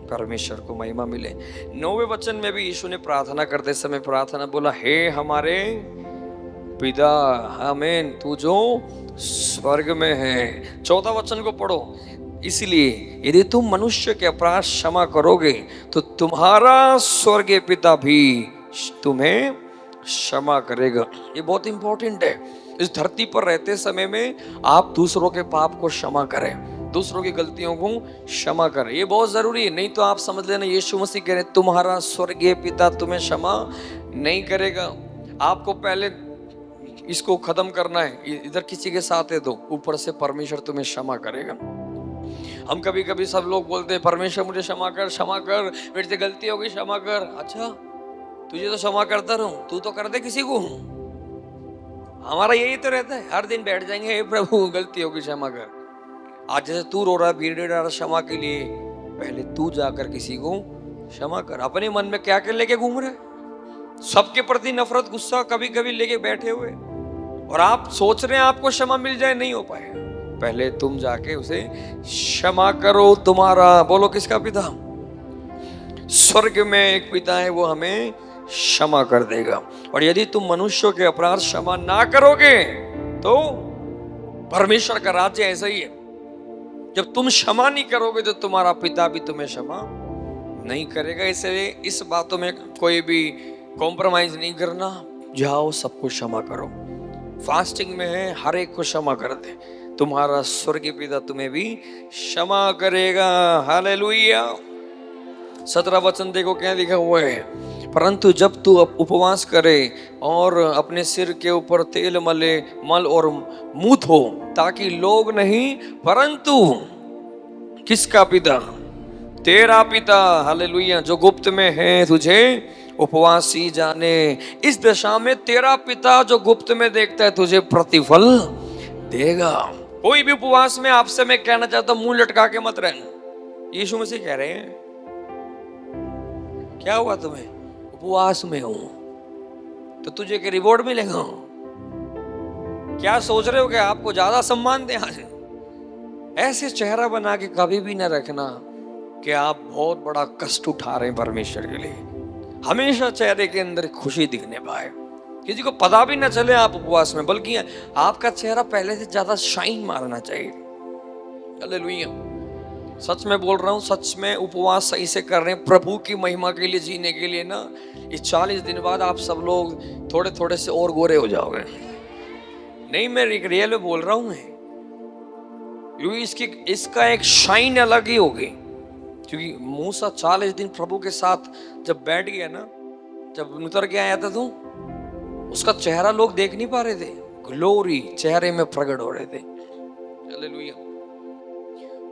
[SPEAKER 1] परमेश्वर को महिमा मिले। 9वें वचन में भी यीशु ने प्रार्थना करते समय प्रार्थना बोला, हे हमारे पिता, आमीन, तू जो स्वर्ग में है। 14 वचन को पढ़ो। इसलिए यदि तुम मनुष्य के अपराध क्षमा करोगे तो तुम्हारा स्वर्गीय पिता भी तुम्हें क्षमा करेगा। ये बहुत इंपॉर्टेंट है। इस धरती पर रहते समय में आप दूसरों के पाप को क्षमा करें, दूसरों की गलतियों को क्षमा करें। ये बहुत जरूरी है, नहीं तो आप समझ लेना यीशु मसीह कह रहे तुम्हारा स्वर्गीय पिता तुम्हें क्षमा नहीं करेगा। आपको पहले इसको खत्म करना है, इधर किसी के साथ है तो ऊपर से परमेश्वर तुम्हें क्षमा करेगा। हम कभी कभी सब लोग बोलते हैं परमेश्वर मुझे क्षमा कर, मेरे से गलती हो गई, क्षमा कर। अच्छा, तुझे तो क्षमा करता रहूं, तू तो कर दे किसी को। हमारा यही तो रहता है, हर दिन बैठ जाएंगे, हे प्रभु गलती होगी क्षमा कर। आज जैसे तू रो रहा है, भीड़ रहा क्षमा के लिए, पहले तू जाकर किसी को क्षमा कर। अपने मन में क्या क्या लेके घूम रहे, सबके प्रति नफरत गुस्सा कभी कभी लेके बैठे हुए, और आप सोच रहे हैं आपको क्षमा मिल जाए, नहीं हो पाए। पहले तुम जाके उसे क्षमा करो। तुम्हारा, बोलो किसका पिता? स्वर्ग में एक पिता है, वो हमें क्षमा कर देगा। और यदि तुम मनुष्यों के अपराध क्षमा ना करोगे तो परमेश्वर का राज्य ऐसा ही है, जब तुम क्षमा नहीं करोगे तो तुम्हारा पिता भी तुम्हें क्षमा नहीं करेगा। इसलिए इस बातों में कोई भी कॉम्प्रोमाइज नहीं करना। जाओ सबको क्षमा करो। फास्टिंग में है, हर एक को क्षमा कर दे, तुम्हारा स्वर्गीय पिता तुम्हें भी क्षमा करेगा। हालेलुया। 17 वचन देखो क्या लिखा हुआ है, परंतु जब तू उपवास करे और अपने सिर के ऊपर तेल मल और मूत हो, ताकि लोग नहीं परंतु किसका पिता? तेरा पिता, हालेलुया, जो गुप्त में है तुझे उपवासी जाने, इस दशा में तेरा पिता जो गुप्त में देखता है तुझे प्रतिफल देगा। कोई भी उपवास में आपसे मैं कहना चाहता हूं, मुंह लटका के मत रहना। यीशु मसीह कह रहे हैं, क्या हुआ तुम्हें? उपवास में हूं तो तुझे क्या रिवॉर्ड मिलेगा? क्या सोच रहे हो कि आपको ज्यादा सम्मान दें? आज ऐसे चेहरा बना के कभी भी ना रखना कि आप बहुत बड़ा कष्ट उठा रहे हैं परमेश्वर के लिए। हमेशा चेहरे के अंदर खुशी दिखने पाए, किसी को पता भी ना चले आप उपवास में, बल्कि आपका चेहरा पहले से ज्यादा शाइन मारना चाहिए। हालेलुया। सच में बोल रहा हूँ, सच में उपवास सही से कर रहे हैं प्रभु की महिमा के लिए, जीने के लिए ना, इस 40 दिन बाद आप सब लोग थोड़े थोड़े से और गोरे हो जाओगे। नहीं, मैं रियल में बोल रहा हूँ, क्योंकि इसका एक शाइन अलग ही होगी। क्योंकि मूसा 40 दिन प्रभु के साथ जब बैठ गया ना, जब उतर के आया था तो उसका चेहरा लोग देख नहीं पा रहे थे, ग्लोरी चेहरे में प्रकट हो रहे थे। हालेलुया।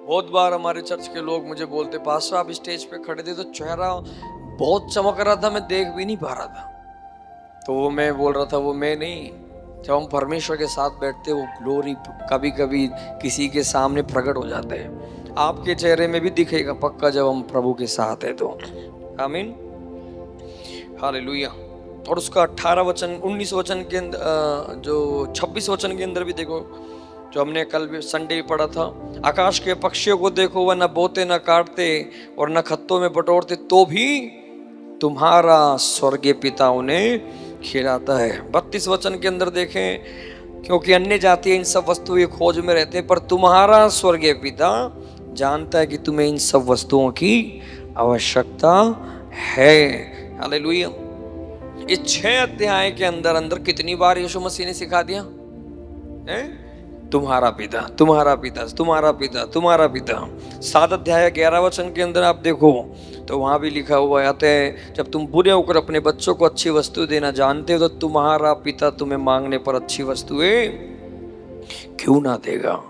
[SPEAKER 1] बहुत बार हमारे चर्च के लोग मुझे बोलते, पास्टर आप स्टेज पे खड़े थे तो चेहरा बहुत चमक रहा था, मैं देख भी नहीं पा रहा था। तो वो मैं बोल रहा था, वो मैं नहीं, जब हम परमेश्वर के साथ बैठते वो ग्लोरी कभी कभी किसी के सामने प्रकट हो जाते हैं। आपके चेहरे में भी दिखेगा पक्का जब हम प्रभु के साथ है तो। आमीन। हालेलुया। और उसका 18 वचन 19 वचन के अंदर, जो 26 वचन के अंदर भी देखो, जो हमने कल भी संडे पढ़ा था, आकाश के पक्षियों को देखो, वह न बोते न काटते और न खत्तों में बटोरते, तो भी तुम्हारा स्वर्गीय पिता उन्हें खिलाता है। 32 वचन के अंदर देखें, क्योंकि अन्य जाति इन सब वस्तुओं की खोज में रहते, पर तुम्हारा स्वर्गीय पिता जानता है कि तुम्हें इन सब वस्तुओं की आवश्यकता है। हालेलुया। इस 6 अध्याय के अंदर अंदर कितनी बार यीशु मसीह ने सिखा दिया है, तुम्हारा पिता, तुम्हारा पिता, तुम्हारा पिता, तुम्हारा पिता। 7 अध्याय 11 वचन के अंदर आप देखो तो वहां भी लिखा हुआ आता है, जब तुम बुरे होकर अपने बच्चों को अच्छी वस्तु देना जानते हो तो तुम्हारा पिता तुम्हें मांगने पर अच्छी वस्तुएं क्यों ना देगा।